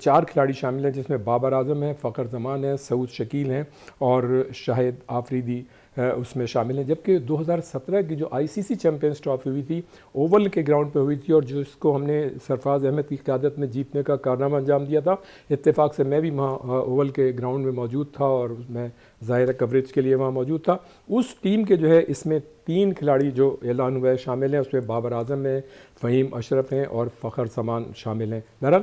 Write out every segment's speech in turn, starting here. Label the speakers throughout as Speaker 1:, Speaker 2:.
Speaker 1: 4 کھلاڑی شامل ہیں، جس میں بابر اعظم ہیں، فخر زمان ہیں، سعود شکیل ہیں اور شاہد آفریدی اس میں شامل ہیں. جبکہ 2017 کی جو آئی سی سی چیمپئنز ٹرافی ہوئی تھی اوول کے گراؤنڈ پہ ہوئی تھی، اور جس کو ہم نے سرفراز احمد کی قیادت میں جیتنے کا کارنامہ انجام دیا تھا. اتفاق سے میں بھی وہاں اوول کے گراؤنڈ میں موجود تھا اور میں ظاہر کوریج کے لیے وہاں موجود تھا. اس ٹیم کے جو ہے اس میں 3 کھلاڑی جو اعلان ہوئے شامل ہیں، اس میں بابر اعظم ہیں، فہیم اشرف ہیں اور فخر زمان شامل ہیں. بہرحال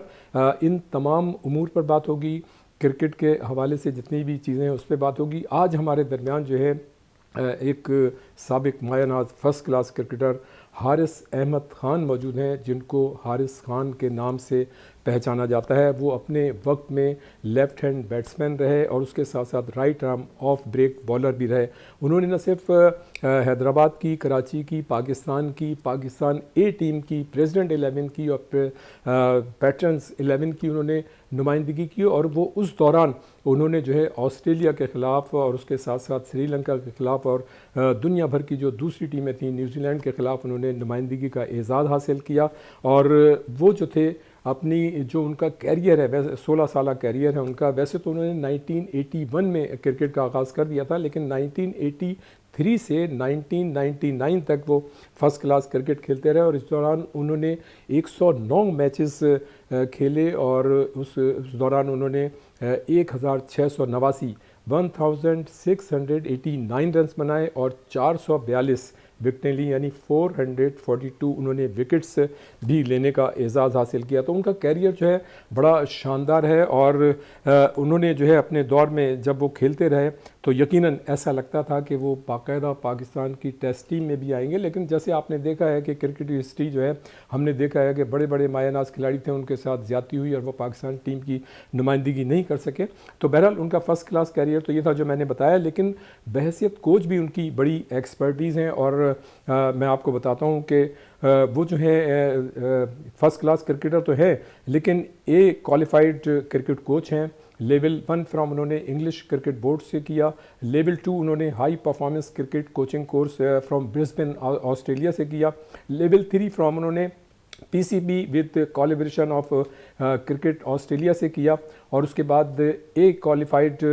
Speaker 1: ان تمام امور پر بات ہوگی، کرکٹ کے حوالے سے جتنی بھی چیزیں ہیں اس پہ بات ہوگی. آج ہمارے درمیان جو ہے ایک سابق مایہ ناز first class cricketer Haris Ahmed Khan موجود ہیں، جن کو حارث خان کے نام سے پہچانا جاتا ہے. وہ اپنے وقت میں لیفٹ ہینڈ بیٹسمین رہے اور اس کے ساتھ ساتھ right arm of break bowler بھی رہے. انہوں نے نہ صرف حیدرآباد کی، کراچی کی، پاکستان اے ٹیم کی، پریزیڈنٹ 11 کی اور پیٹرنز 11 کی انہوں نے نمائندگی کی، اور وہ اس دوران انہوں نے جو ہے آسٹریلیا کے خلاف اور اس کے ساتھ ساتھ سری لنکا کے خلاف اور دنیا بھر کی جو دوسری ٹیمیں تھیں نیوزی لینڈ کے خلاف انہوں نے نمائندگی کا اعزاز حاصل کیا. اور وہ جو تھے اپنی جو ان کا کیریئر ہے، ویسے 16 سالہ کیریئر ہے ان کا، ویسے تو انہوں نے 1981 میں کرکٹ کا آغاز کر دیا تھا، لیکن 1983 سے 1999 تک وہ فرسٹ کلاس کرکٹ کھیلتے رہے، اور اس دوران انہوں نے 109 میچز کھیلے اور اس دوران انہوں نے 1689 رنز بنائے اور 442 وکٹیں لی، یعنی 442 انہوں نے وکٹس بھی لینے کا اعزاز حاصل کیا. تو ان کا کیریئر جو ہے بڑا شاندار ہے، اور انہوں نے جو ہے اپنے دور میں جب وہ کھیلتے رہے تو یقیناً ایسا لگتا تھا کہ وہ باقاعدہ پاکستان کی ٹیسٹ ٹیم میں بھی آئیں گے. لیکن جیسے آپ نے دیکھا ہے کہ کرکٹ کی ہسٹری جو ہے، ہم نے دیکھا ہے کہ بڑے بڑے مایہ ناز کھلاڑی تھے، ان کے ساتھ زیادتی ہوئی اور وہ پاکستان ٹیم کی نمائندگی نہیں کر سکے. تو بہرحال ان کا فرسٹ کلاس کیریئر تو یہ تھا جو میں نے بتایا، لیکن بحیثیت کوچ بھی ان کی بڑی ایکسپرٹیز ہیں. اور میں آپ کو بتاتا ہوں کہ وہ جو ہے فرسٹ کلاس کرکٹر تو ہے، لیکن اے کوالیفائڈ کرکٹ کوچ ہیں. لیول 1 فرام انہوں نے انگلش کرکٹ بورڈ سے کیا، لیول 2 انہوں نے high performance cricket coaching course from Brisbane Australia سے کیا، لیول 3 فرام انہوں نے P C B with collaboration of Cricket Australia سے کیا، اور اس کے بعد A qualified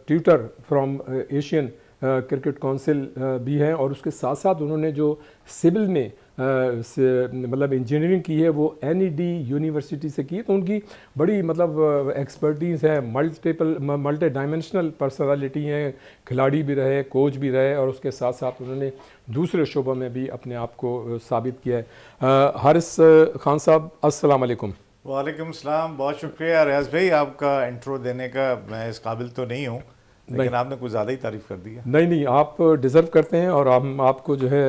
Speaker 1: tutor from Asian Cricket Council بھی ہیں. اور اس کے ساتھ ساتھ انہوں نے جو سول میں مطلب انجینئرنگ کی ہے وہ این ای ڈی یونیورسٹی سے کی. تو ان کی بڑی مطلب ایکسپرٹیز ہے، ملٹی ڈائمینشنل پرسنالٹی ہیں، کھلاڑی بھی رہے، کوچ بھی رہے، اور اس کے ساتھ ساتھ انہوں نے دوسرے شعبوں میں بھی اپنے آپ کو ثابت کیا ہے. حارث خان صاحب السلام علیکم.
Speaker 2: وعلیکم السلام. بہت شکریہ ریاض بھائی آپ کا انٹرو دینے کا. میں اس قابل تو نہیں ہوں، لیکن آپ نے کچھ زیادہ ہی تعریف کر دی ہے.
Speaker 1: نہیں آپ ڈیزرو کرتے ہیں اور ہم آپ کو جو ہے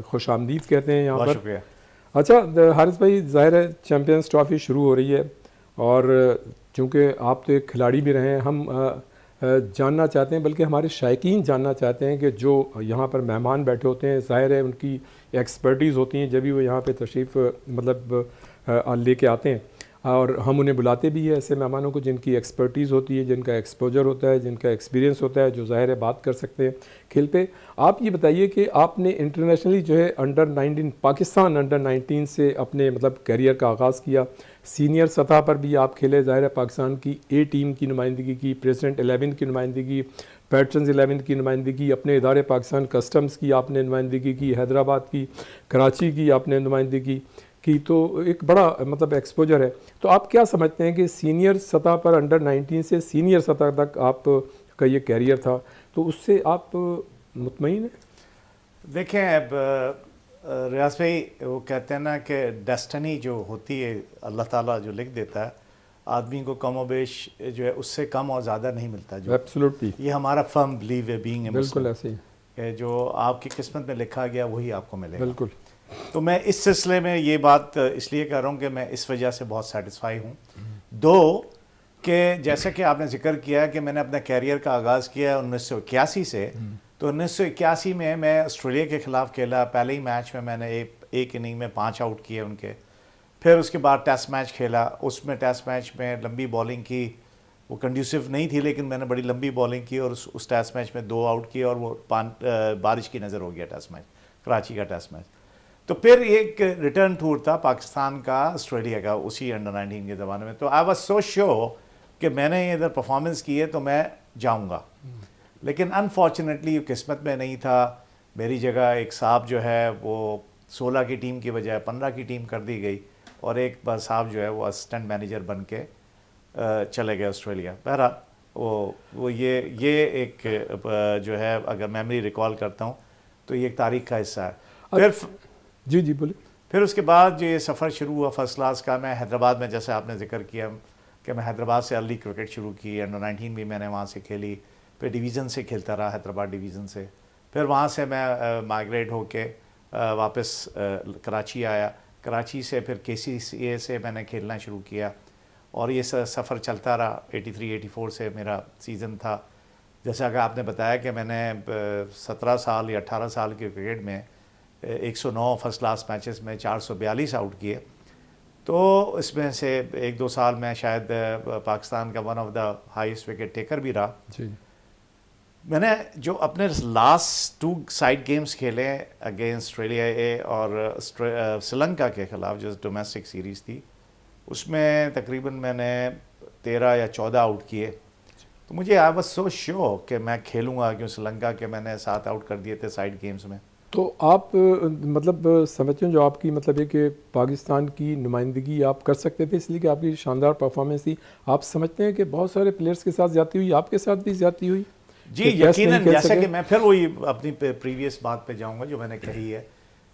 Speaker 1: خوش آمدید کہتے ہیں یہاں پر.
Speaker 2: بہت شکریہ.
Speaker 1: اچھا حارث بھائی، ظاہر ہے چیمپئنز ٹرافی شروع ہو رہی ہے، اور چونکہ آپ تو ایک کھلاڑی بھی رہے ہیں، ہم جاننا چاہتے ہیں، بلکہ ہمارے شائقین جاننا چاہتے ہیں کہ جو یہاں پر مہمان بیٹھے ہوتے ہیں، ظاہر ہے ان کی ایکسپرٹیز ہوتی ہیں جب بھی وہ یہاں پہ تشریف مطلب لے کے آتے ہیں، اور ہم انہیں بلاتے بھی ہیں ایسے مہمانوں کو جن کی ایکسپرٹیز ہوتی ہے، جن کا ایکسپوجر ہوتا ہے، جن کا ایکسپیرینس ہوتا ہے، جو ظاہر ہے بات کر سکتے ہیں کھیل پہ. آپ یہ بتائیے کہ آپ نے انٹرنیشنلی جو ہے انڈر-19 پاکستان انڈر-19 سے اپنے مطلب کیریئر کا آغاز کیا، سینئر سطح پر بھی آپ کھیلے، ظاہر ہے پاکستان کی اے ٹیم کی نمائندگی کی، پریزیڈنٹ 11 کی نمائندگی، پیٹرنز 11 کی نمائندگی، اپنے ادارے پاکستان کسٹمز کی آپ نے نمائندگی کی، حیدرآباد کی، کراچی کی آپ نے نمائندگی کی. تو ایک بڑا مطلب ایکسپوجر ہے. تو آپ کیا سمجھتے ہیں کہ سینئر سطح پر انڈر-19 سے سینئر سطح تک آپ کا یہ کیریئر تھا، تو اس سے آپ مطمئن ہیں؟
Speaker 2: دیکھیں اب ریاض بھائی، وہ کہتے ہیں نا کہ ڈیسٹنی جو ہوتی ہے اللہ تعالیٰ جو لکھ دیتا ہے، آدمی کو کم و بیش جو ہے اس سے کم اور زیادہ نہیں ملتا. جو
Speaker 1: ایبسولوٹلی،
Speaker 2: یہ ہمارا فرم بلیو ہے بینگ اے مسلم،
Speaker 1: بالکل ایسے ہی
Speaker 2: کہ جو آپ کی قسمت میں لکھا گیا وہی آپ کو ملے گا.
Speaker 1: بالکل.
Speaker 2: تو میں اس سلسلے میں یہ بات اس لیے کر رہا ہوں کہ میں اس وجہ سے بہت سیٹسفائی ہوں. دو کہ جیسا کہ آپ نے ذکر کیا کہ میں نے اپنا کیریئر کا آغاز کیا 1981 سے، تو 1981 میں آسٹریلیا کے خلاف کھیلا. پہلے ہی میچ میں نے ایک اننگ میں 5 آؤٹ کیے ان کے. پھر اس کے بعد ٹیسٹ میچ کھیلا. اس میں ٹیسٹ میچ میں لمبی بالنگ کی، وہ کنڈیوسیو نہیں تھی لیکن میں نے بڑی لمبی بالنگ کی، اور اس ٹیسٹ میچ میں 2 آؤٹ کیے، اور وہ بارش کی نظر ہو گیا ٹیسٹ میچ، کراچی کا ٹیسٹ میچ. تو پھر ایک ریٹرن ٹور تھا پاکستان کا آسٹریلیا کا اسی انڈر 19 کے زمانے میں. تو آئی واز سو شیور کہ میں نے ادھر پرفارمنس کی ہے تو میں جاؤں گا, لیکن انفارچونیٹلی قسمت میں نہیں تھا. میری جگہ ایک صاحب جو ہے وہ 16 کی ٹیم کی بجائے 15 کی ٹیم کر دی گئی, اور ایک صاحب جو ہے وہ اسسٹنٹ مینیجر بن کے چلے گئے آسٹریلیا. بہرحال وہ یہ ایک جو ہے اگر میموری ریکال کرتا ہوں تو یہ ایک تاریخ کا حصہ ہے. پھر
Speaker 1: جی بولے.
Speaker 2: پھر اس کے بعد جو یہ سفر شروع ہوا فرسٹ کلاس کا, میں حیدرآباد میں, جیسے آپ نے ذکر کیا کہ میں حیدرآباد سے ارلی کرکٹ شروع کی, انڈر 19 بھی میں نے وہاں سے کھیلی, پھر ڈویژن سے کھیلتا رہا حیدرآباد ڈویژن سے. پھر وہاں سے میں مائیگریٹ ہو کے واپس کراچی آیا. کراچی سے پھر KCCA سے میں نے کھیلنا شروع کیا, اور یہ سفر چلتا رہا. 83-84 سے میرا سیزن تھا. جیسا کہ آپ نے بتایا کہ میں نے 17 سال یا 18 سال کے کرکٹ میں 109 فرسٹ کلاس میچز میں 442 آؤٹ کیے. تو اس میں سے 1-2 سال میں شاید پاکستان کا one of the highest wicket taker بھی رہا.
Speaker 1: جی.
Speaker 2: میں نے جو اپنے لاسٹ 2 سائڈ گیمز کھیلے اگینسٹ آسٹریلیا اے اور سری لنکا کے خلاف جو ڈومیسٹک سیریز تھی, اس میں تقریباً میں نے 13 یا 14 آؤٹ کیے. تو مجھے آئی واز سو شیور کہ میں کھیلوں گا, کیوں سری لنکا کے میں نے 7 آؤٹ کر دیے تھے سائڈ گیمز میں.
Speaker 1: تو آپ مطلب سمجھتے ہیں جو آپ کی مطلب ہے کہ پاکستان کی نمائندگی آپ کر سکتے تھے اس لیے کہ آپ کی شاندار پرفارمنس تھی. آپ سمجھتے ہیں کہ بہت سارے پلیئرز کے ساتھ زیادتی ہوئی, آپ کے ساتھ بھی زیادتی ہوئی؟
Speaker 2: جی یقیناً, جیسا کہ میں پھر وہی اپنی پریویس بات پہ جاؤں گا جو میں نے کہی ہے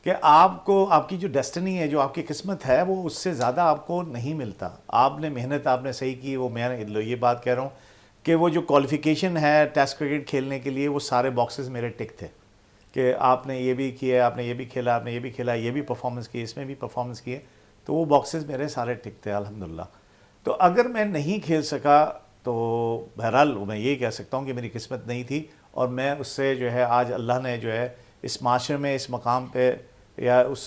Speaker 2: کہ آپ کو آپ کی جو ڈیسٹنی ہے, جو آپ کی قسمت ہے, وہ اس سے زیادہ آپ کو نہیں ملتا. آپ نے محنت آپ نے صحیح کی. وہ میں یہ بات کہہ رہا ہوں کہ وہ جو کوالیفیکیشن ہے ٹیسٹ کرکٹ کھیلنے کے لیے, وہ سارے باکسز میرے ٹک تھے کہ آپ نے یہ بھی کیا, آپ نے یہ بھی کھیلا, آپ نے یہ بھی کھیلا, یہ بھی پرفارمنس کی, اس میں بھی پرفارمنس کی ہے. تو وہ باکسز میرے سارے ٹک تھے الحمدللہ. تو اگر میں نہیں کھیل سکا تو بہرحال میں یہی کہہ سکتا ہوں کہ میری قسمت نہیں تھی, اور میں اس سے جو ہے آج اللہ نے جو ہے اس معاشرے میں اس مقام پہ یا اس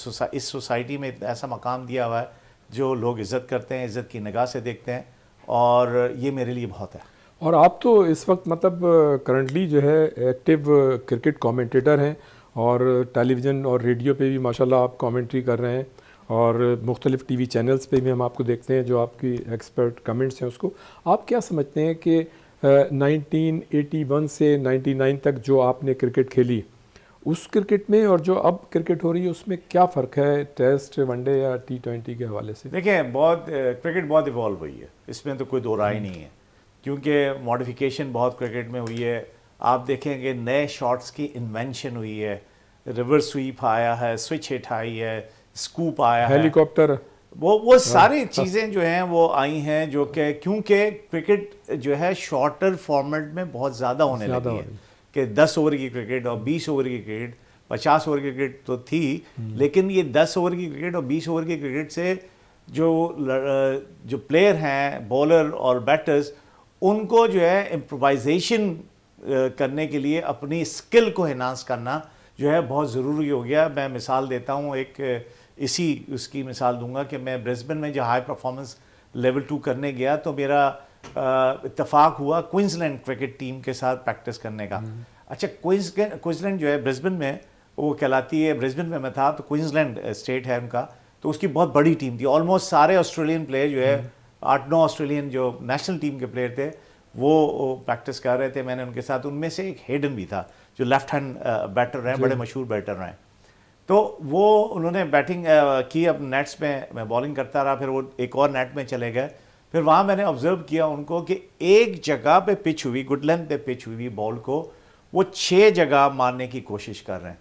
Speaker 2: سوسائٹی میں ایسا مقام دیا ہوا ہے جو لوگ عزت کرتے ہیں, عزت کی نگاہ سے دیکھتے ہیں, اور یہ میرے لیے بہت ہے.
Speaker 1: اور آپ تو اس وقت مطلب کرنٹلی جو ہے ایکٹیو کرکٹ کامنٹیٹر ہیں, اور ٹیلی ویژن اور ریڈیو پہ بھی ماشاءاللہ آپ کامنٹری کر رہے ہیں, اور مختلف ٹی وی چینلز پہ بھی ہم آپ کو دیکھتے ہیں جو آپ کی ایکسپرٹ کمنٹس ہیں. اس کو آپ کیا سمجھتے ہیں کہ 1981 سے 99 تک جو آپ نے کرکٹ کھیلی, اس کرکٹ میں اور جو اب کرکٹ ہو رہی ہے اس میں کیا فرق ہے ٹیسٹ, ون ڈے یا T20 کے حوالے سے؟
Speaker 2: دیکھیں کرکٹ بہت ایوالو ہوئی ہے, اس میں تو کوئی دو رائے نہیں ہے, کیونکہ ماڈیفیکیشن بہت کرکٹ میں ہوئی ہے. آپ دیکھیں گے نئے شاٹس کی انوینشن ہوئی ہے, ریورس سویپ آیا ہے, سوئچ ہٹ آئی ہے, اسکوپ آیا ہے,
Speaker 1: ہیلی کاپٹر,
Speaker 2: وہ ساری چیزیں جو ہیں وہ آئی ہیں, جو کہ کیونکہ کرکٹ جو ہے شارٹر فارمیٹ میں بہت زیادہ ہونے لگی ہے کہ 10 اوور کی کرکٹ اور 20 اوور کی کرکٹ, 50 اوور کی کرکٹ تو تھی, لیکن یہ 10 اوور کی کرکٹ اور 20 اوور کی کرکٹ سے جو پلیئر ہیں بولر اور بیٹرز, ان کو جو ہے امپرووائزیشن کرنے کے لیے اپنی اسکل کو انہانس کرنا جو ہے بہت ضروری ہو گیا. میں مثال دیتا ہوں, ایک اس کی مثال دوں گا کہ میں برسبن میں جو ہائی پرفارمنس لیول 2 کرنے گیا تو میرا اتفاق ہوا کوئنزلینڈ کرکٹ ٹیم کے ساتھ پریکٹس کرنے کا. اچھا, کوئنزلینڈ جو ہے برسبن میں وہ کہلاتی ہے, برسبن میں تھا تو کوئنزلینڈ اسٹیٹ ہے ان کا, تو اس کی بہت بڑی ٹیم تھی. آلموسٹ سارے آسٹریلین پلیئر جو ہے 8-9 آسٹریلین جو نیشنل ٹیم کے پلیئر تھے وہ پریکٹس کر رہے تھے. میں نے ان کے ساتھ, ان میں سے ایک ہیڈن بھی تھا جو لیفٹ ہینڈ بیٹر رہے, بڑے مشہور بیٹر رہے. تو وہ انہوں نے بیٹنگ کی اب نیٹس میں بالنگ کرتا رہا, پھر وہ ایک اور نیٹ میں چلے گئے. پھر وہاں میں نے آبزرو کیا ان کو کہ ایک جگہ پہ پچ ہوئی, گڈ لینتھ پہ پچ ہوئی بال کو, وہ 6 جگہ مارنے کی کوشش کر رہے ہیں.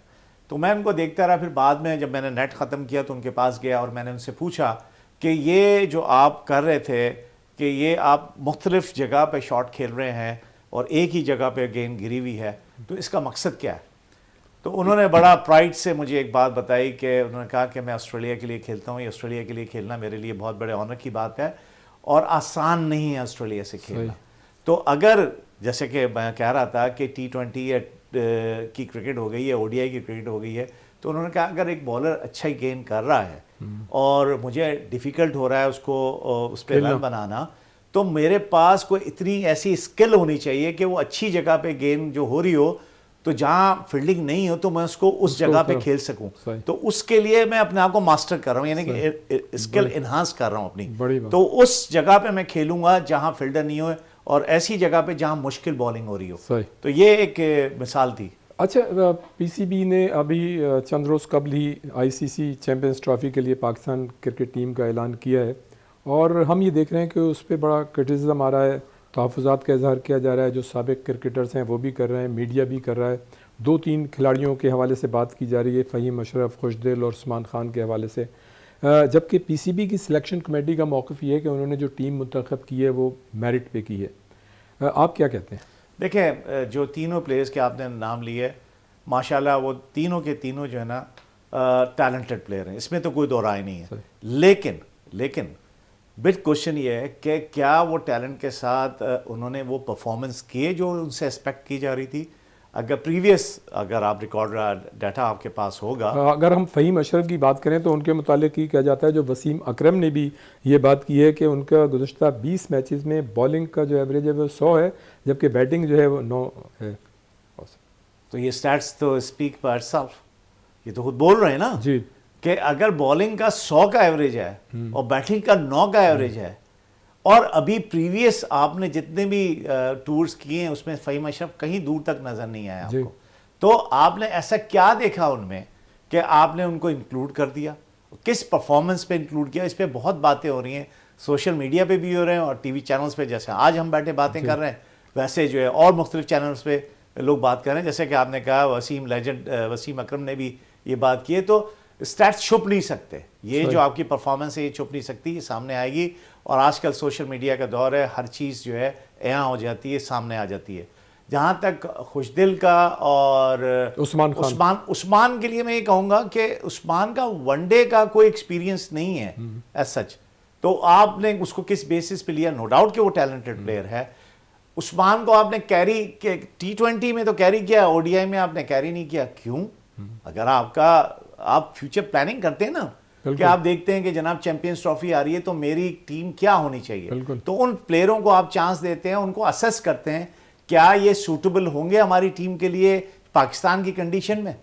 Speaker 2: تو میں ان کو دیکھتا رہا. پھر بعد میں جب میں نے نیٹ ختم کیا تو ان کے پاس گیا اور میں نے ان سے پوچھا کہ یہ جو آپ کر رہے تھے کہ یہ آپ مختلف جگہ پہ شاٹ کھیل رہے ہیں اور ایک ہی جگہ پہ گیند گری ہوئی ہے, تو اس کا مقصد کیا ہے؟ تو انہوں نے بڑا پرائڈ سے مجھے ایک بات بتائی کہ انہوں نے کہا کہ میں آسٹریلیا کے لیے کھیلتا ہوں, یہ آسٹریلیا کے لیے کھیلنا میرے لیے بہت بڑے آنر کی بات ہے اور آسان نہیں ہے آسٹریلیا سے کھیلنا. تو اگر جیسے کہ میں کہہ رہا تھا کہ T20 کی کرکٹ ہو گئی ہے, ODI کی کرکٹ ہو گئی ہے, تو انہوں نے کہا اگر ایک بالر اچھا ہی گیند کر رہا ہے اور مجھے ڈیفیکلٹ ہو رہا ہے اس کو اس پہ رن بنانا, تو میرے پاس کوئی اتنی ایسی اسکل ہونی چاہیے کہ وہ اچھی جگہ پہ گیند جو ہو رہی ہو تو جہاں فیلڈنگ نہیں ہو تو میں اس کو اس جگہ پہ کھیل سکوں. تو اس کے لیے میں اپنے آپ کو ماسٹر کر رہا ہوں, یعنی کہ اسکل انہانس کر رہا ہوں اپنی. تو اس جگہ پہ میں کھیلوں گا جہاں فیلڈر نہیں ہو, اور ایسی جگہ پہ جہاں مشکل بالنگ ہو رہی ہو. تو یہ ایک مثال تھی.
Speaker 1: اچھا, پی سی بی نے ابھی چند روز قبل ہی آئی سی سی چیمپئنز ٹرافی کے لیے پاکستان کرکٹ ٹیم کا اعلان کیا ہے, اور ہم یہ دیکھ رہے ہیں کہ اس پہ بڑا کرٹیسزم آ رہا ہے, تحفظات کا اظہار کیا جا رہا ہے, جو سابق کرکٹرز ہیں وہ بھی کر رہے ہیں, میڈیا بھی کر رہا ہے. 2-3 کھلاڑیوں کے حوالے سے بات کی جا رہی ہے, فہیم اشرف, خوشدل اور عثمان خان کے حوالے سے, جبکہ پی سی بی کی سلیکشن کمیٹی کا موقف یہ ہے کہ انہوں نے جو ٹیم منتخب کی ہے وہ میرٹ پہ کی ہے. آپ کیا کہتے ہیں؟
Speaker 2: دیکھیں, جو تینوں پلیئرز کے آپ نے نام لیے, ماشاءاللہ وہ تینوں کے تینوں جو ہے نا ٹیلنٹڈ پلیئر ہیں, اس میں تو کوئی دو رائے نہیں ہے. لیکن بٹ کوشچن یہ ہے کہ کیا وہ ٹیلنٹ کے ساتھ انہوں نے وہ پرفارمنس کیے جو ان سے ایکسپیکٹ کی جا رہی تھی؟ اگر آپ ریکارڈ ڈیٹا آپ کے پاس ہوگا.
Speaker 1: اگر ہم فہیم اشرف کی بات کریں تو ان کے متعلق یہ کہا جاتا ہے, جو وسیم اکرم نے بھی یہ بات کی ہے کہ ان کا گزشتہ 20 میچز میں بالنگ کا جو ایوریج ہے وہ 100 ہے, جبکہ بیٹنگ جو ہے وہ 9 ہے.
Speaker 2: تو یہ سٹیٹس تو اسپیک بائی سیلف, یہ تو خود بول رہے ہیں نا
Speaker 1: جی,
Speaker 2: کہ اگر بالنگ کا 100 کا ایوریج ہے اور بیٹنگ کا 9 کا ایوریج ہے, اور ابھی پریویس آپ نے جتنے بھی ٹورز کیے ہیں اس میں فہیم اشرف کہیں دور تک نظر نہیں آیا آپ کو, تو آپ نے ایسا کیا دیکھا ان میں کہ آپ نے ان کو انکلوڈ کر دیا؟ کس پرفارمنس پہ انکلوڈ کیا؟ اس پہ بہت باتیں ہو رہی ہیں, سوشل میڈیا پہ بھی ہو رہے ہیں, اور ٹی وی چینلز پہ جیسے آج ہم بیٹھے باتیں کر رہے ہیں ویسے جو ہے اور مختلف چینلز پہ لوگ بات کر رہے ہیں. جیسے کہ آپ نے کہا وسیم اکرم نے بھی یہ بات کی ہے. تو اسٹیٹس چھپ نہیں سکتے, یہ جو آپ کی پرفارمنس ہے یہ چھپ نہیں سکتی, یہ سامنے آئے گی. اور آج کل سوشل میڈیا کا دور ہے, ہر چیز جو ہے عیاں ہو جاتی ہے, سامنے آ جاتی ہے. جہاں تک خوشدل کا اور عثمان کے لیے میں یہ کہوں گا کہ عثمان کا ون ڈے کا کوئی ایکسپیرینس نہیں ہے ایز سچ, تو آپ نے اس کو کس بیسس پہ لیا؟ نو ڈاؤٹ کہ وہ ٹیلنٹڈ پلیئر ہے. عثمان کو آپ نے کیری T20 میں تو کیری کیا, او ڈی آئی میں آپ نے کیری نہیں کیا, کیوں؟ اگر آپ فیوچر پلاننگ کرتے ہیں نا, کہ آپ دیکھتے ہیں کہ جناب چیمپئنز ٹرافی آ رہی ہے تو میری ٹیم کیا ہونی چاہیے, تو ان پلیئروں کو آپ چانس دیتے ہیں, ان کو اسیس کرتے ہیں کیا یہ سوٹیبل ہوں گے ہماری ٹیم کے لیے پاکستان کی کنڈیشن میں.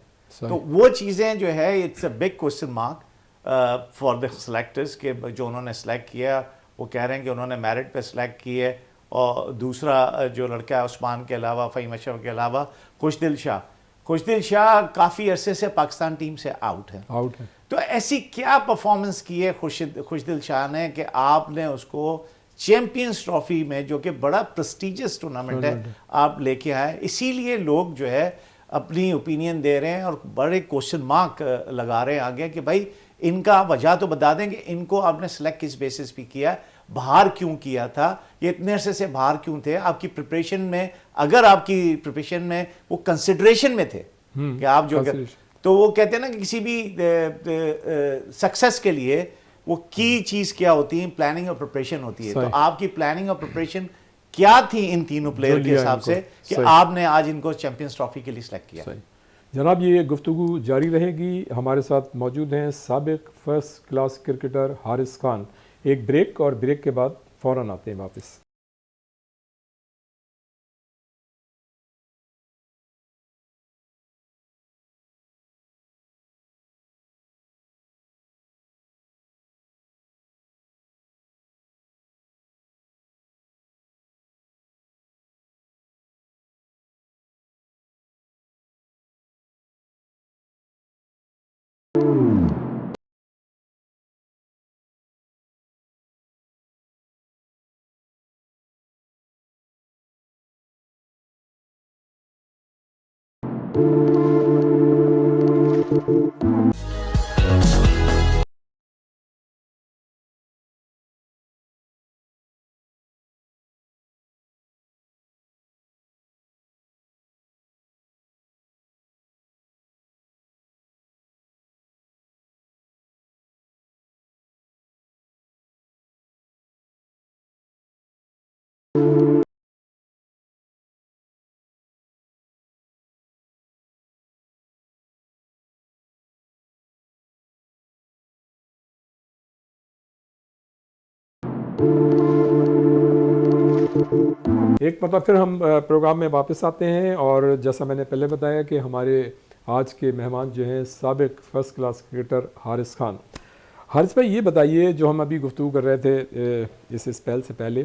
Speaker 2: تو وہ چیزیں جو ہے it's a big question mark for the selectors, کہ جو انہوں نے سلیکٹ کیا وہ کہہ رہے ہیں کہ انہوں نے میرٹ پہ سلیکٹ کی ہے. اور دوسرا جو لڑکا ہے عثمان کے علاوہ, فہیم اشرف کے علاوہ, خوشدل شاہ کافی عرصے سے پاکستان ٹیم سے آؤٹ ہے. تو ایسی کیا پرفارمنس کی ہے خوشدل شاہ نے کہ آپ نے اس کو چیمپئنز ٹرافی میں, جو کہ بڑا پریسٹیجس ٹورنامنٹ ہے, آپ لے کے آئے. اسی لیے لوگ جو ہے اپنی اوپینین دے رہے ہیں اور بڑے کوسچن مارک لگا رہے ہیں آگے کہ بھائی ان کا وجہ تو بتا دیں کہ ان کو آپ نے سلیکٹ کس بیسس پہ کیا, باہر کیوں کیا تھا, یہ اتنے عرصے سے باہر کیوں تھے, آپ کی پریپریشن میں, اگر آپ کی پریپریشن میں وہ کنسیڈریشن میں تھے کہ آپ جو, تو وہ کہتے ہیں نا کہ کسی بھی سکسیس کے لیے وہ کی چیز کیا ہوتی ہے, پلاننگ اور پریپریشن ہوتی ہے. تو آپ کی پلاننگ اور پریپریشن کیا تھی ان تینوں پلیئر کے حساب سے کہ آپ نے آج ان کو چیمپئنز ٹرافی کے لیے سلیکٹ کیا؟
Speaker 1: جناب, یہ گفتگو جاری رہے گی. ہمارے ساتھ موجود ہیں سابق first class cricketer Haris Khan. ایک بریک, اور بریک کے بعد فوراً آتے ہیں واپس. ایک مطلب پھر ہم پروگرام میں واپس آتے ہیں، اور جیسا میں نے پہلے بتایا کہ ہمارے آج کے مہمان جو ہیں سابق first class cricketer Haris Khan. Haris بھائی یہ بتائیے، جو ہم ابھی گفتگو کر رہے تھے اس اسپیل سے پہلے،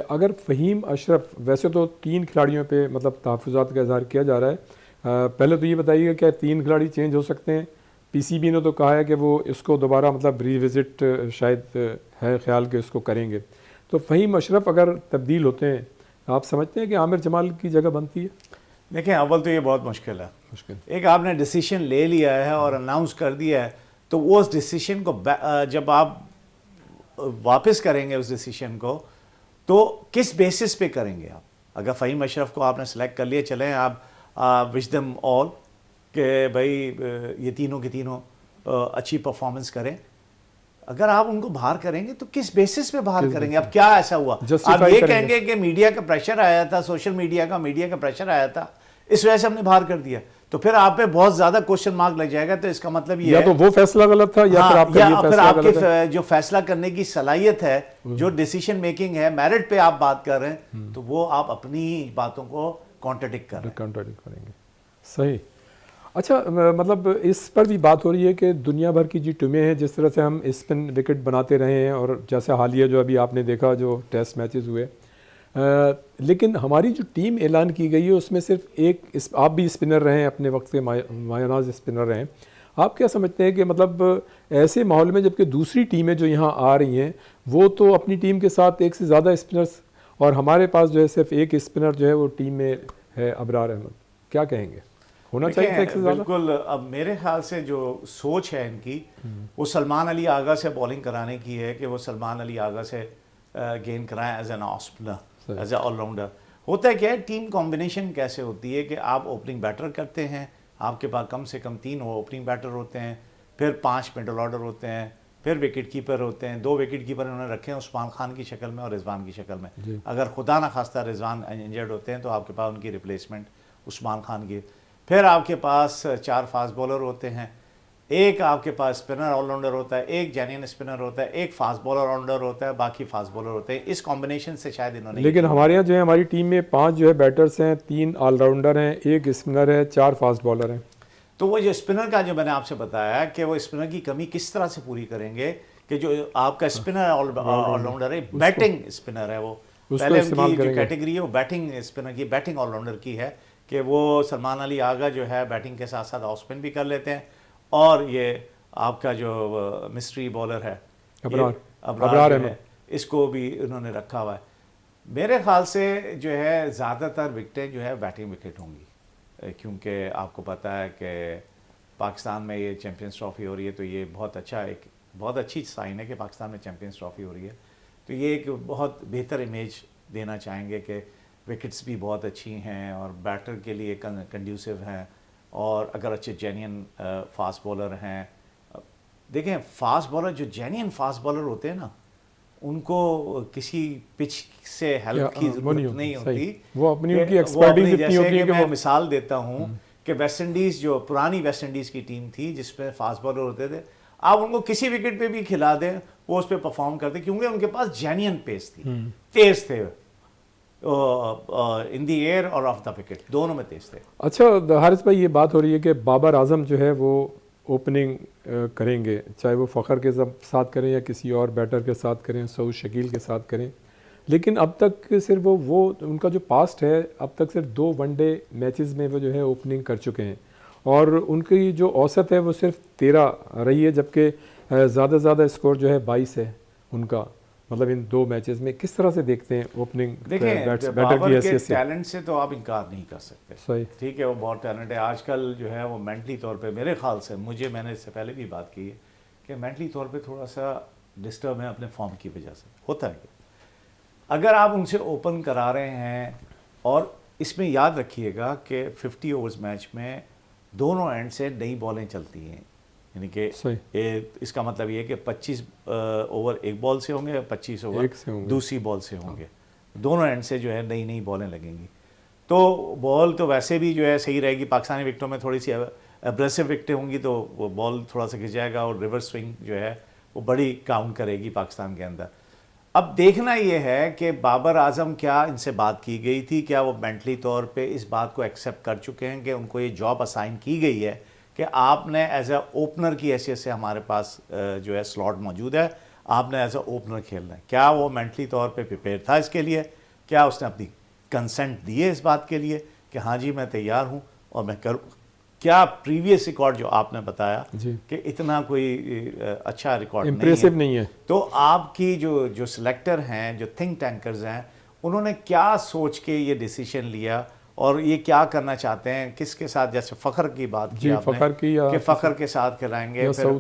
Speaker 1: اگر فہیم اشرف، ویسے تو 3 کھلاڑیوں پہ مطلب تحفظات کا اظہار کیا جا رہا ہے، پہلے تو یہ بتائیے گا کیا 3 کھلاڑی چینج ہو سکتے ہیں؟ پی سی بی نے تو کہا ہے کہ وہ اس کو دوبارہ مطلب ریوزٹ شاید ہے خیال کہ اس کو کریں گے، تو فہیم اشرف اگر تبدیل ہوتے ہیں، آپ سمجھتے ہیں کہ عامر جمال کی جگہ بنتی ہے؟
Speaker 2: دیکھیں اول تو یہ بہت مشکل ہے، ایک آپ نے ڈیسیشن لے لیا ہے اور اناؤنس کر دیا ہے، تو وہ اس ڈیسیشن کو جب آپ واپس کریں گے اس ڈیسیشن کو، تو کس بیسس پہ کریں گے آپ؟ اگر فہیم اشرف کو آپ نے سلیکٹ کر لیا، چلیں آپ وش دم آل کہ بھائی یہ تینوں کے تینوں اچھی پرفارمنس کریں، اگر آپ ان کو باہر کریں گے تو کس بیسس پہ باہر کریں گے؟ اب کیا ایسا ہوا؟ آپ یہ کہیں گے کہ میڈیا کا پریشر آیا تھا، سوشل میڈیا کا پریشر آیا تھا، اس وجہ سے ہم نے باہر کر دیا، تو پھر آپ پہ بہت زیادہ کوشچن مارک لگ جائے گا، تو اس کا مطلب یہ ہے
Speaker 1: یا تو وہ فیصلہ غلط تھا یا پھر آپ کا یہ فیصلہ غلط ہے۔
Speaker 2: جو فیصلہ کرنے کی صلاحیت ہے، جو ڈیسیشن میکنگ ہے، میرٹ پہ آپ بات کر رہے ہیں، تو وہ آپ اپنی باتوں کو کانٹرڈکٹ
Speaker 1: کریں گے۔ صحیح۔ اچھا، مطلب اس پر بھی بات ہو رہی ہے کہ دنیا بھر کی جو ٹیمیں ہیں، جس طرح سے ہم اسپن وکٹ بناتے رہے ہیں، اور جیسے حالیہ جو ابھی آپ نے دیکھا جو ٹیسٹ میچز ہوئے، لیکن ہماری جو ٹیم اعلان کی گئی ہے اس میں صرف ایک، آپ بھی اسپنر رہے ہیں، اپنے وقت کے مایہ ناز اسپنر رہے ہیں، آپ کیا سمجھتے ہیں کہ مطلب ایسے ماحول میں جبکہ دوسری ٹیمیں جو یہاں آ رہی ہیں وہ تو اپنی ٹیم کے ساتھ ایک سے زیادہ اسپنرز، اور ہمارے پاس جو ہے صرف ایک اسپنر جو ہے وہ ٹیم میں ہے، ابرار احمد، کیا کہیں گے؟ ہونا چاہیے تھا ایک سے زیادہ؟
Speaker 2: بالکل، اب میرے خیال سے جو سوچ ہے ان کی، وہ سلمان علی آغا سے بولنگ کرانے کی ہے، کہ وہ سلمان علی آغا سے گیند کرائیں as an spinner, as a all rounder. ہوتا ہے کیا ہے، ٹیم کمبینیشن کیسے ہوتی ہے کہ آپ اوپننگ بیٹر کرتے ہیں، آپ کے پاس کم سے کم 3 اوپننگ بیٹر ہوتے ہیں، پھر 5 مڈل آرڈر ہوتے ہیں، پھر وکٹ کیپر ہوتے ہیں، 2 وکٹ کیپر انہوں نے رکھے ہیں عثمان خان کی شکل میں اور رضوان کی شکل میں، اگر خدا نہ خواستہ رضوان انجرڈ ہوتے ہیں تو آپ کے پاس ان کی ریپلیسمنٹ عثمان خان کی، پھر آپ کے پاس 4 فاسٹ بولر ہوتے ہیں، ایک آپ کے پاس اسپنر آل راؤنڈر ہوتا ہے، ایک جینین اسپنر ہوتا ہے، ایک فاسٹ بولر آل راؤنڈر ہوتا ہے، باقی فاسٹ بولر ہوتے ہیں۔ اس کمبینیشن سے شاید انہوں نے،
Speaker 1: لیکن ہمارے یہاں جو ہے ہماری ٹیم میں 5 جو ہے بیٹرز ہیں، 3 آل راؤنڈر ہیں، ایک اسپنر ہے، 4 فاسٹ بولر ہیں۔
Speaker 2: تو وہ جو اسپنر کا جو میں نے آپ سے بتایا کہ وہ اسپنر کی کمی کس طرح سے پوری کریں گے، کہ جو آپ کا اسپنر آل راؤنڈر ہے، بیٹنگ اسپنر ہے، وہ پہلے ان کی جو کیٹیگری ہے وہ بیٹنگ اسپنر کی، بیٹنگ آل راؤنڈر کی ہے، کہ وہ سلمان علی آغا جو ہے بیٹنگ کے ساتھ ساتھ آف اسپن بھی کر لیتے ہیں، اور یہ آپ کا جو مسٹری بالر ہے ابرار ہے، اس کو بھی انہوں نے رکھا ہوا ہے۔ میرے خیال سے جو ہے زیادہ تر وکٹیں جو ہے بیٹنگ وکٹ ہوں گی، کیونکہ آپ کو پتہ ہے کہ پاکستان میں یہ چیمپئنز ٹرافی ہو رہی ہے، تو یہ بہت اچھی سائن ہے کہ پاکستان میں چیمپئنز ٹرافی ہو رہی ہے، تو یہ ایک بہت بہتر امیج دینا چاہیں گے کہ وکٹس بھی بہت اچھی ہیں اور بیٹر کے لیے کنڈیوسو ہیں، اور اگر اچھے جینین فاسٹ بولر ہیں۔ دیکھیں فاسٹ بولر، جو جینین فاسٹ بولر ہوتے ہیں نا، ان کو کسی پچ سے ہیلپ کی ضرورت نہیں ہوتی،
Speaker 1: وہ اپنی ان کی ایکسپرٹیز اتنی ہوتی ہے کہ
Speaker 2: میں مثال دیتا ہوں کہ ویسٹ انڈیز، جو پرانی ویسٹ انڈیز کی ٹیم تھی جس پہ فاسٹ بولر ہوتے تھے، آپ ان کو کسی وکٹ پہ بھی کھلا دیں وہ اس پہ پرفارم کرتے، کیونکہ ان کے پاس جینین پیس تھی، تیز تھے، ان دی ایئر اور آف دا وکٹ، دونوں میں تیز تھے۔
Speaker 1: اچھا حارث بھائی، یہ بات ہو رہی ہے کہ بابر اعظم جو ہے وہ اوپننگ کریں گے، چاہے وہ فخر کے ساتھ کریں یا کسی اور بیٹر کے ساتھ کریں، سعود شکیل کے ساتھ کریں، لیکن اب تک صرف وہ ان کا جو پاسٹ ہے، اب تک صرف 2 ون ڈے میچز میں وہ جو ہے اوپننگ کر چکے ہیں، اور ان کی جو اوسط ہے وہ صرف 13 رہی ہے، جبکہ زیادہ سے زیادہ اسکور جو ہے 22 ہے ان کا، مطلب ان 2 میچز میں۔ کس طرح سے دیکھتے ہیں اوپننگ بیٹر کی حیثیت سے؟
Speaker 2: ٹیلنٹ سے تو آپ انکار نہیں کر سکتے،
Speaker 1: صحیح،
Speaker 2: ٹھیک ہے، وہ بہت ٹیلنٹ ہے۔ آج کل جو ہے وہ مینٹلی طور پہ، میرے خیال سے، میں نے اس سے پہلے بھی بات کی ہے کہ مینٹلی طور پہ تھوڑا سا ڈسٹرب ہے اپنے فارم کی وجہ سے، ہوتا ہے کہ اگر آپ ان سے اوپن کرا رہے ہیں، اور اس میں یاد رکھیے گا کہ 50 اوورز میچ میں دونوں اینڈ سے نئی بالیں چلتی ہیں، یعنی کہ اس کا مطلب یہ کہ 25 اوور ایک بال سے ہوں گے، 25 اوور دوسری بال سے ہوں گے، دونوں اینڈ سے جو ہے نئی بالیں لگیں گی، تو بال تو ویسے بھی جو ہے صحیح رہے گی۔ پاکستانی وکٹوں میں تھوڑی سی ایبریسو وکٹیں ہوں گی تو وہ بال تھوڑا سا کھنچ جائے گا، اور ریورس سوئنگ جو ہے وہ بڑی کاؤنٹ کرے گی پاکستان کے اندر۔ اب دیکھنا یہ ہے کہ بابر اعظم کیا ان سے بات کی گئی تھی, کیا وہ مینٹلی طور پہ اس بات کو ایکسیپٹ کر چکے ہیں کہ ان کو یہ جاب اسائن کی گئی ہے کہ آپ نے ایز اے اوپنر کی حیثیت سے ہمارے پاس جو ہے سلاٹ موجود ہے, آپ نے ایز اے اوپنر کھیلنا ہے. کیا وہ مینٹلی طور پہ پریپیئر تھا اس کے لیے؟ کیا اس نے اپنی کنسنٹ دی ہے اس بات کے لیے کہ ہاں جی میں تیار ہوں اور میں کروں؟ کیا پریویس ریکارڈ جو آپ نے بتایا کہ اتنا کوئی اچھا ریکارڈ
Speaker 1: امپریسو نہیں ہے,
Speaker 2: تو آپ کی جو سلیکٹر ہیں, جو تھنک ٹینکرز ہیں, انہوں نے کیا سوچ کے یہ ڈیسیشن لیا اور یہ کیا کرنا چاہتے ہیں, کس کے ساتھ؟ جیسے فخر کی بات کی آپ نے کہ فخر کے ساتھ کھلائیں گے, پھر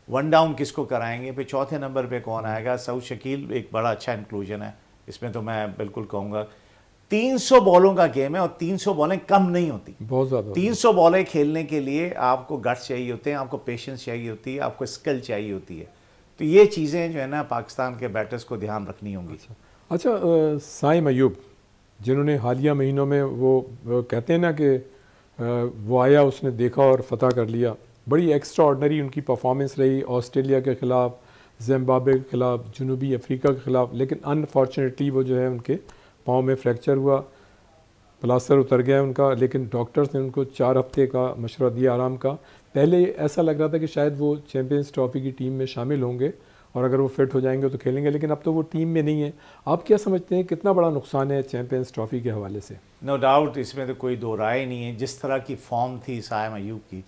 Speaker 2: ون ڈاؤن کس کو کرائیں گے, پھر چوتھے نمبر پہ کون آئے گا؟ سعود شکیل ایک بڑا اچھا انکلوژن ہے اس میں, تو میں بالکل کہوں گا 300 بالوں کا گیم ہے اور 300 بالیں کم نہیں ہوتی,
Speaker 1: بہت زیادہ.
Speaker 2: 300 بالیں کھیلنے کے لیے آپ کو گٹس چاہیے ہوتے ہیں, آپ کو پیشنس چاہیے ہوتی ہے, آپ کو اسکل چاہیے ہوتی ہے. تو یہ چیزیں جو ہے نا پاکستان کے بیٹرز کو دھیان رکھنی ہوں گی.
Speaker 1: اچھا سائم ایوب جنہوں نے حالیہ مہینوں میں وہ کہتے ہیں نا کہ وہ آیا, اس نے دیکھا اور فتح کر لیا, بڑی ایکسٹرا آرڈنری ان کی پرفارمنس رہی آسٹریلیا کے خلاف, زمبابوے کے خلاف, جنوبی افریقہ کے خلاف, لیکن انفارچونیٹلی وہ جو ہے ان کے پاؤں میں فریکچر ہوا, پلاسٹر اتر گیا ان کا, لیکن ڈاکٹرز نے ان کو 4 ہفتے کا مشورہ دیا آرام کا. پہلے ایسا لگ رہا تھا کہ شاید وہ چیمپئنز ٹرافی کی ٹیم میں شامل ہوں گے اور اگر وہ فٹ ہو جائیں گے تو کھیلیں گے, لیکن اب تو وہ ٹیم میں نہیں ہے. آپ کیا سمجھتے ہیں کتنا بڑا نقصان ہے چیمپئنز ٹرافی کے حوالے سے؟
Speaker 2: نو ڈاؤٹ اس میں تو کوئی دو رائے نہیں ہے. جس طرح کی فارم تھی سائم ایوب کی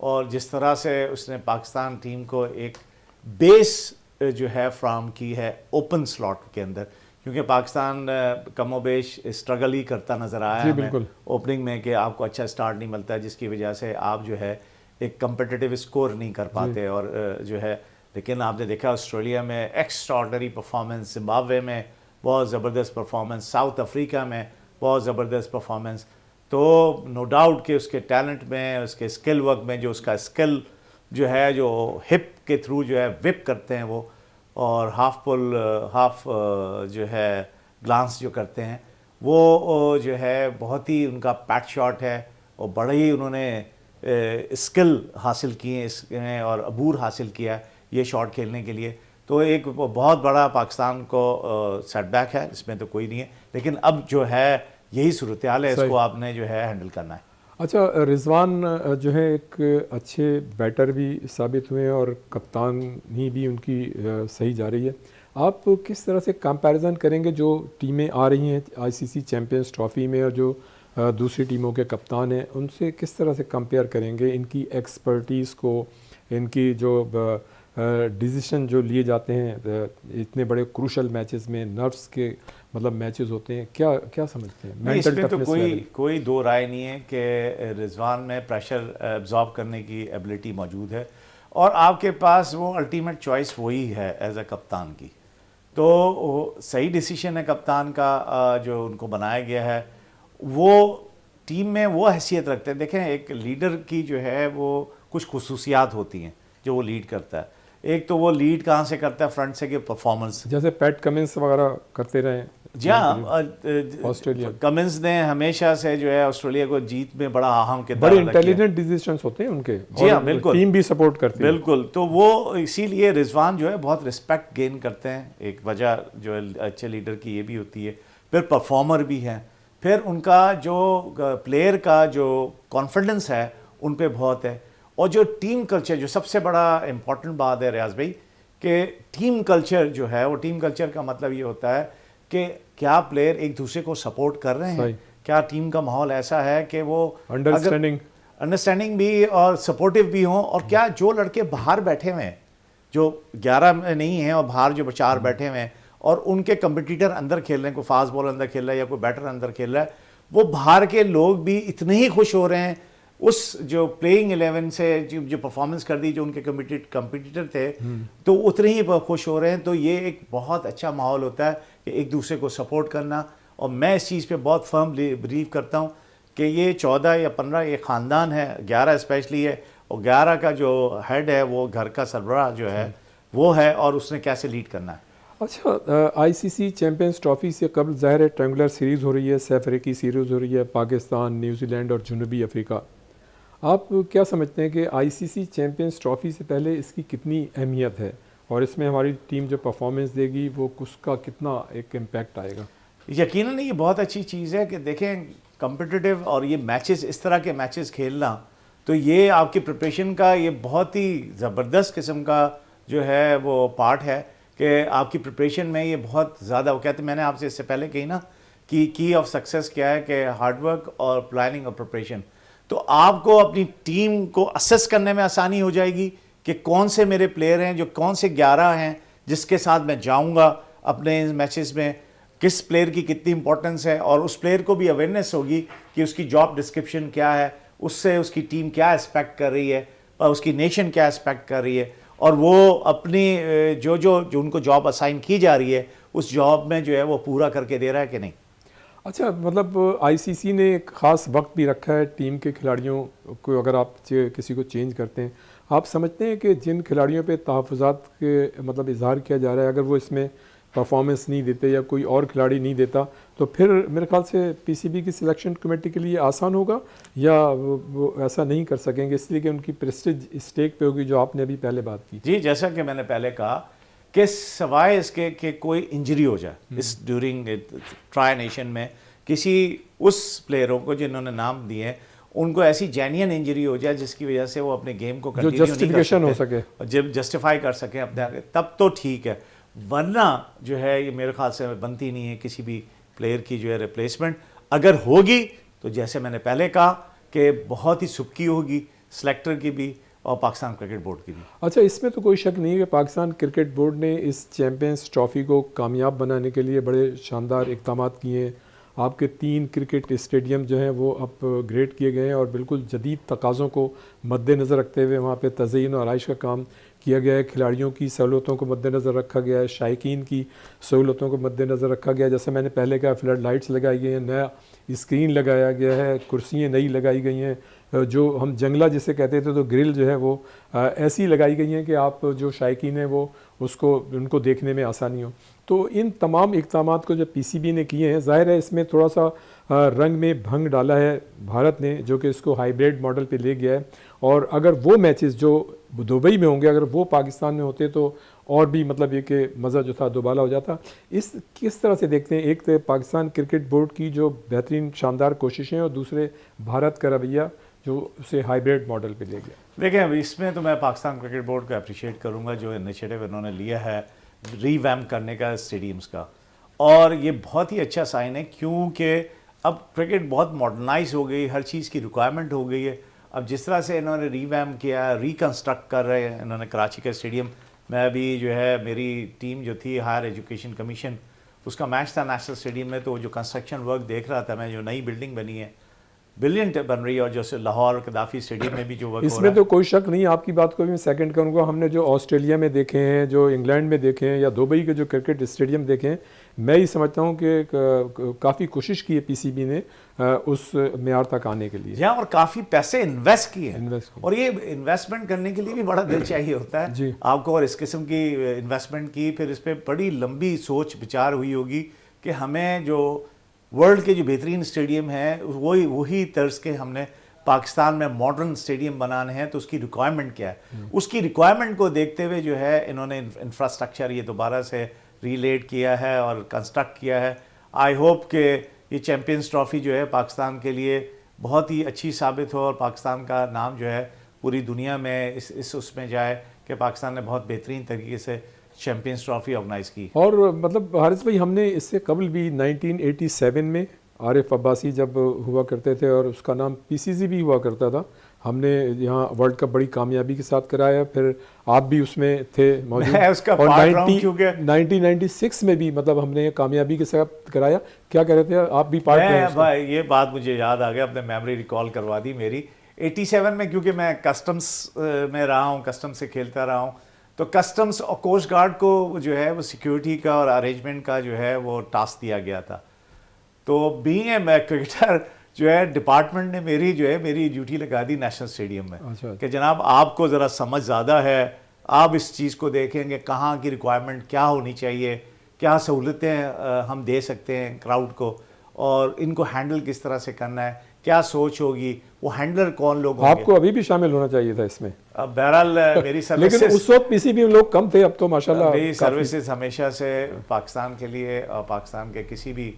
Speaker 2: اور جس طرح سے اس نے پاکستان ٹیم کو ایک بیس جو ہے فراہم کی ہے اوپن سلاٹ کے اندر, کیونکہ پاکستان کم و بیش اسٹرگل ہی کرتا نظر آیا ہے ہمیں اوپننگ میں کہ آپ کو اچھا سٹارٹ نہیں ملتا ہے, جس کی وجہ سے آپ جو ہے ایک کمپٹیٹیو اسکور نہیں کر پاتے. اور جو ہے لیکن آپ نے دیکھا آسٹریلیا میں ایکسٹرا آرڈنری پرفارمنس, زمبابوے میں بہت زبردست پرفارمنس, ساؤتھ افریقہ میں بہت زبردست پرفارمنس. تو نو ڈاؤٹ کہ اس کے ٹیلنٹ میں, اس کے اسکل ورک میں, جو اس کا اسکل جو ہے جو ہپ کے تھرو جو ہے وپ کرتے ہیں وہ, اور ہاف پل ہاف جو ہے گلانس جو کرتے ہیں وہ جو ہے بہت ہی ان کا پیٹ شاٹ ہے اور بڑے ہی انہوں نے اسکل حاصل کیے اس میں اور عبور حاصل کیا یہ شاٹ کھیلنے کے لیے. تو ایک بہت بڑا پاکستان کو سیٹ بیک ہے, اس میں تو کوئی نہیں ہے, لیکن اب جو ہے یہی صورتحال ہے, اس کو آپ نے جو ہے ہینڈل کرنا ہے.
Speaker 1: اچھا رضوان جو ہے ایک اچھے بیٹر بھی ثابت ہوئے ہیں اور کپتانی بھی ان کی صحیح جا رہی ہے. آپ کس طرح سے کمپیریزن کریں گے جو ٹیمیں آ رہی ہیں آئی سی سی چیمپئنز ٹرافی میں اور جو دوسری ٹیموں کے کپتان ہیں, ان سے کس طرح سے کمپیئر کریں گے ان کی ایکسپرٹیز کو, ان کی جو ڈیسیشن جو لیے جاتے ہیں اتنے بڑے کروشل میچز میں, نرفس کے مطلب میچز ہوتے ہیں, کیا سمجھتے ہیں؟
Speaker 2: اس میں تو کوئی دو رائے نہیں ہے کہ رضوان میں پریشر ایبزارب کرنے کی ایبلٹی موجود ہے اور آپ کے پاس وہ الٹیمیٹ چوائس وہی ہے ایز اے کپتان کی. تو صحیح ڈیسیشن ہے کپتان کا جو ان کو بنایا گیا ہے, وہ ٹیم میں وہ حیثیت رکھتے ہیں. دیکھیں ایک لیڈر کی جو ہے وہ کچھ خصوصیات ہوتی ہیں جو وہ لیڈ کرتا ہے. ایک تو وہ لیڈ کہاں سے کرتا ہے؟ فرنٹ سے کہ پرفارمنس,
Speaker 1: جیسے پیٹ کمنس وغیرہ کرتے رہے.
Speaker 2: جی ہاں, کمنس نے ہمیشہ سے جو ہے آسٹریلیا کو جیت میں بڑا اہم کردار
Speaker 1: بڑے انٹیلیجنٹ ڈیسیژنز ہوتے ہیں ان کے.
Speaker 2: جی ہاں بالکل,
Speaker 1: ٹیم بھی سپورٹ کرتی ہے.
Speaker 2: بالکل. تو وہ اسی لیے رضوان جو ہے بہت رسپیکٹ گین کرتے ہیں. ایک وجہ جو اچھے لیڈر کی یہ بھی ہوتی ہے. پھر پرفارمر بھی ہیں, پھر ان کا جو پلیئر کا جو کانفیڈنس ہے ان پہ بہت ہے, اور جو ٹیم کلچر جو سب سے بڑا امپورٹنٹ بات ہے ریاض بھائی کہ ٹیم کلچر جو ہے وہ ٹیم کلچر کا مطلب یہ ہوتا ہے کہ کیا پلیئر ایک دوسرے کو سپورٹ کر رہے ہیں, کیا ٹیم کا ماحول ایسا ہے کہ وہ انڈرسٹینڈنگ بھی اور سپورٹیو بھی ہوں, اور کیا جو لڑکے باہر بیٹھے ہوئے ہیں جو 11 میں نہیں ہیں اور باہر جو 4 بیٹھے ہوئے ہیں اور ان کے کمپٹیٹر اندر کھیل رہے ہیں, کوئی فاسٹ بال اندر کھیل رہا ہے یا کوئی بیٹر اندر کھیل رہا ہے, وہ باہر کے لوگ بھی اتنے ہی خوش ہو رہے ہیں اس جو پلیئنگ 11 سے جو پرفارمنس کر دی جو ان کے کمپٹیٹر تھے, تو اتنے ہی خوش ہو رہے ہیں. تو یہ ایک بہت اچھا ماحول ہوتا ہے کہ ایک دوسرے کو سپورٹ کرنا, اور میں اس چیز پہ بہت فرم بلیو کرتا ہوں کہ یہ 14 یا 15 یہ خاندان ہے, 11 اسپیشلی ہے, اور 11 کا جو ہیڈ ہے وہ گھر کا سربراہ جو ہے وہ ہے, اور اس نے کیسے لیڈ کرنا ہے.
Speaker 1: اچھا آئی سی سی چیمپئنز ٹرافی سے قبل ظاہر ہے ٹرینگولر سیریز ہو رہی ہے, 6 افریقی سیریز ہو رہی ہے, پاکستان, نیوزی لینڈ اور جنوبی افریقہ. آپ کیا سمجھتے ہیں کہ آئی سی سی چیمپئنز ٹرافی سے پہلے اس کی کتنی اہمیت ہے اور اس میں ہماری ٹیم جو پرفارمنس دے گی وہ اس کا کتنا ایک امپیکٹ آئے گا؟
Speaker 2: یقیناً یہ بہت اچھی چیز ہے کہ دیکھیں کمپٹیٹیو اور یہ میچز اس طرح کے میچز کھیلنا تو یہ آپ کی پریپریشن کا یہ بہت ہی زبردست قسم کا جو ہے وہ پارٹ ہے کہ آپ کی پریپریشن میں یہ بہت زیادہ وہ کہتے ہیں، میں نے آپ سے اس سے پہلے کہی نا کہ کی آف سکسیس کیا ہے کہ ہارڈ ورک اور پلاننگ اور پریپریشن. تو آپ کو اپنی ٹیم کو اسیس کرنے میں آسانی ہو جائے گی کہ کون سے میرے پلیئر ہیں، جو کون سے 11 ہیں جس کے ساتھ میں جاؤں گا اپنے میچز میں، کس پلیئر کی کتنی امپورٹنس ہے، اور اس پلیئر کو بھی اویئرنیس ہوگی کہ اس کی جاب ڈسکرپشن کیا ہے، اس سے اس کی ٹیم کیا ایکسپیکٹ کر رہی ہے اور اس کی نیشن کیا ایکسپیکٹ کر رہی ہے، اور وہ اپنی جو ان کو جاب اسائن کی جا رہی ہے اس جاب میں جو ہے وہ پورا کر کے دے رہا ہے کہ نہیں.
Speaker 1: اچھا، مطلب آئی سی سی نے ایک خاص وقت بھی رکھا ہے ٹیم کے کھلاڑیوں کو، اگر آپ کسی کو چینج کرتے ہیں، آپ سمجھتے ہیں کہ جن کھلاڑیوں پہ تحفظات کے مطلب اظہار کیا جا رہا ہے اگر وہ اس میں پرفارمنس نہیں دیتے یا کوئی اور کھلاڑی نہیں دیتا تو پھر میرے خیال سے پی سی بی کی سلیکشن کمیٹی کے لیے آسان ہوگا، یا وہ ایسا نہیں کر سکیں گے اس لیے کہ ان کی پریسٹیج اسٹیک پہ ہوگی، جو آپ نے ابھی پہلے بات کی؟
Speaker 2: جی، جیسا کہ میں نے پہلے کہا کہ سوائے اس کے کہ کوئی انجری ہو جائے اس ڈیورنگ ٹرائی نیشن میں، کسی اس پلیئروں کو جنہوں نے نام دیے ہیں ان کو ایسی جینین انجری ہو جائے جس کی وجہ سے وہ اپنے گیم کو
Speaker 1: جو جسٹیفیکیشن ہو سکے،
Speaker 2: جب جسٹیفائی کر سکیں اپنے آگے، تب تو ٹھیک ہے. ورنہ جو ہے یہ میرے خیال سے بنتی نہیں ہے کسی بھی پلیئر کی جو ہے ریپلیسمنٹ. اگر ہوگی تو جیسے میں نے پہلے کہا کہ بہت ہی سبکی ہوگی سلیکٹر کی بھی اور پاکستان کرکٹ بورڈ کی بھی.
Speaker 1: اچھا، اس میں تو کوئی شک نہیں ہے کہ پاکستان کرکٹ بورڈ نے اس چیمپئنز ٹرافی کو کامیاب بنانے کے لیے بڑے شاندار اقدامات کیے ہیں. آپ کے 3 کرکٹ اسٹیڈیم جو ہیں وہ اپ گریڈ کیے گئے ہیں اور بالکل جدید تقاضوں کو مد نظر رکھتے ہوئے وہاں پہ تزئین اور آرائش کا کام کیا گیا ہے. کھلاڑیوں کی سہولتوں کو مد نظر رکھا گیا ہے، شائقین کی سہولتوں کو مد نظر رکھا گیا ہے. جیسے میں نے پہلے کہا، فلڈ لائٹس لگائی گئی ہیں، نیا اسکرین لگایا گیا ہے، کرسیاں نئی لگائی گئی ہیں، جو ہم جنگلہ جسے کہتے تھے تو گرل جو ہے وہ ایسی لگائی گئی ہیں کہ آپ جو شائقین ہیں وہ ان کو دیکھنے میں آسانی ہو. تو ان تمام اقدامات کو جو پی سی بی نے کیے ہیں، ظاہر ہے اس میں تھوڑا سا رنگ میں بھنگ ڈالا ہے بھارت نے، جو کہ اس کو ہائیبریڈ ماڈل پہ لے گیا ہے. اور اگر وہ میچز جو دبئی میں ہوں گے اگر وہ پاکستان میں ہوتے تو اور بھی مطلب یہ کہ مزہ جو تھا دوبالا ہو جاتا. اس کس طرح سے دیکھتے ہیں، ایک تو پاکستان کرکٹ بورڈ کی جو بہترین شاندار کوششیں اور دوسرے بھارت کا رویہ جو اسے ہائیبریڈ ماڈل پہ لے گیا؟
Speaker 2: دیکھیں، اب اس میں تو میں پاکستان کرکٹ بورڈ کو اپریشیٹ کروں گا جو انیشیٹو انہوں نے لیا ہے ری ویمپ کرنے کا اسٹیڈیمز کا، اور یہ بہت ہی اچھا سائن ہے کیونکہ اب کرکٹ بہت ماڈرنائز ہو گئی، ہر چیز کی ریکوائرمنٹ ہو گئی ہے. اب جس طرح سے انہوں نے ری ویمپ کیا، ریکنسٹرکٹ کر رہے ہیں انہوں نے کراچی کا اسٹیڈیم. میں ابھی جو ہے میری ٹیم جو تھی ہائر ایجوکیشن کمیشن، اس کا میچ تھا نیشنل اسٹیڈیم میں، تو جو کنسٹرکشن ورک دیکھ رہا تھا میں، جو نئی بلڈنگ بنی ہے بلینٹ بن رہی ہے، اور جیسے لاہور قذافی اسٹیڈیم میں بھی جو ورک
Speaker 1: اس میں تو کوئی شک نہیں، آپ کی بات کو بھی میں سیکنڈ کروں گا. ہم نے جو آسٹریلیا میں دیکھے ہیں، جو انگلینڈ میں دیکھے ہیں، یا دبئی کے جو کرکٹ اسٹیڈیم دیکھے ہیں، میں یہ سمجھتا ہوں کہ کافی کوشش کی ہے پی سی بی نے اس معیار تک آنے کے لیے.
Speaker 2: یہاں اور کافی پیسے انویسٹ کیے ہیں، اور یہ انویسٹمنٹ کرنے کے لیے بھی بڑا دل چاہیے ہوتا ہے
Speaker 1: جی
Speaker 2: آپ کو، اور اس قسم کی انویسٹمنٹ کی پھر اس پہ بڑی لمبی سوچ بچار ہوئی ہوگی کہ ہمیں جو ورلڈ کے جو بہترین اسٹیڈیم ہیں وہی طرز کے ہم نے پاکستان میں ماڈرن اسٹیڈیم بنانے ہیں، تو اس کی ریکوائرمنٹ کیا ہے. اس کی ریکوائرمنٹ کو دیکھتے ہوئے جو ہے انہوں نے انفراسٹرکچر یہ دوبارہ سے ریلیٹ کیا ہے اور کنسٹرکٹ کیا ہے. آئی ہوپ کہ یہ چیمپئنز ٹرافی جو ہے پاکستان کے لیے بہت ہی اچھی ثابت ہو، اور پاکستان کا نام جو ہے پوری دنیا میں اس میں جائے کہ پاکستان نے بہت بہترین طریقے سے چیمپئنز ٹرافی آرگنائز کی.
Speaker 1: اور مطلب حارث بھائی، ہم نے اس سے قبل بھی 1987 میں عارف عباسی جب ہوا کرتے تھے اور اس کا نام پی سی سی بھی ہوا کرتا تھا، ہم نے یہاں ورلڈ کپ بڑی کامیابی کے ساتھ کرایا. پھر آپ بھی اس میں تھے موجود، اور 1996 میں بھی مطلب ہم نے یہ کامیابی کے ساتھ کرایا. کیا کہہ رہے تھے آپ بھی پارٹ میں؟
Speaker 2: بھائی یہ بات مجھے یاد آ گیا، اپنے میموری ریکال کروا دی میری. 87 میں کیونکہ میں کسٹمز میں رہا ہوں، کسٹم سے کھیلتا رہا ہوں، تو کسٹمز اور کوسٹ گارڈ کو جو ہے وہ سیکیورٹی کا اور ارینجمنٹ کا جو ہے وہ ٹاسک دیا گیا تھا. تو بینگ اے میں کرکٹر جو ہے ڈپارٹمنٹ نے میری ڈیوٹی لگا دی نیشنل اسٹیڈیم میں کہ جناب آپ کو ذرا سمجھ زیادہ ہے، آپ اس چیز کو دیکھیں گے کہاں کی ریکوائرمنٹ کیا ہونی چاہیے، کیا سہولتیں ہم دے سکتے ہیں کراؤڈ کو، اور ان کو ہینڈل کس طرح سے کرنا ہے. کیا سوچ ہوگی, وہ ہینڈلر کون لوگ ہوں
Speaker 1: آپ
Speaker 2: گے.
Speaker 1: کو ابھی بھی شامل ہونا چاہیے تھا اس میں,
Speaker 2: اب بہرحال میری
Speaker 1: لیکن
Speaker 2: سروسز
Speaker 1: اس وقت پی سی بی میں لوگ کم تھے, اب تو ماشاءاللہ
Speaker 2: میری سروسز ہمیشہ سے پاکستان کے لیے اور پاکستان کے کسی بھی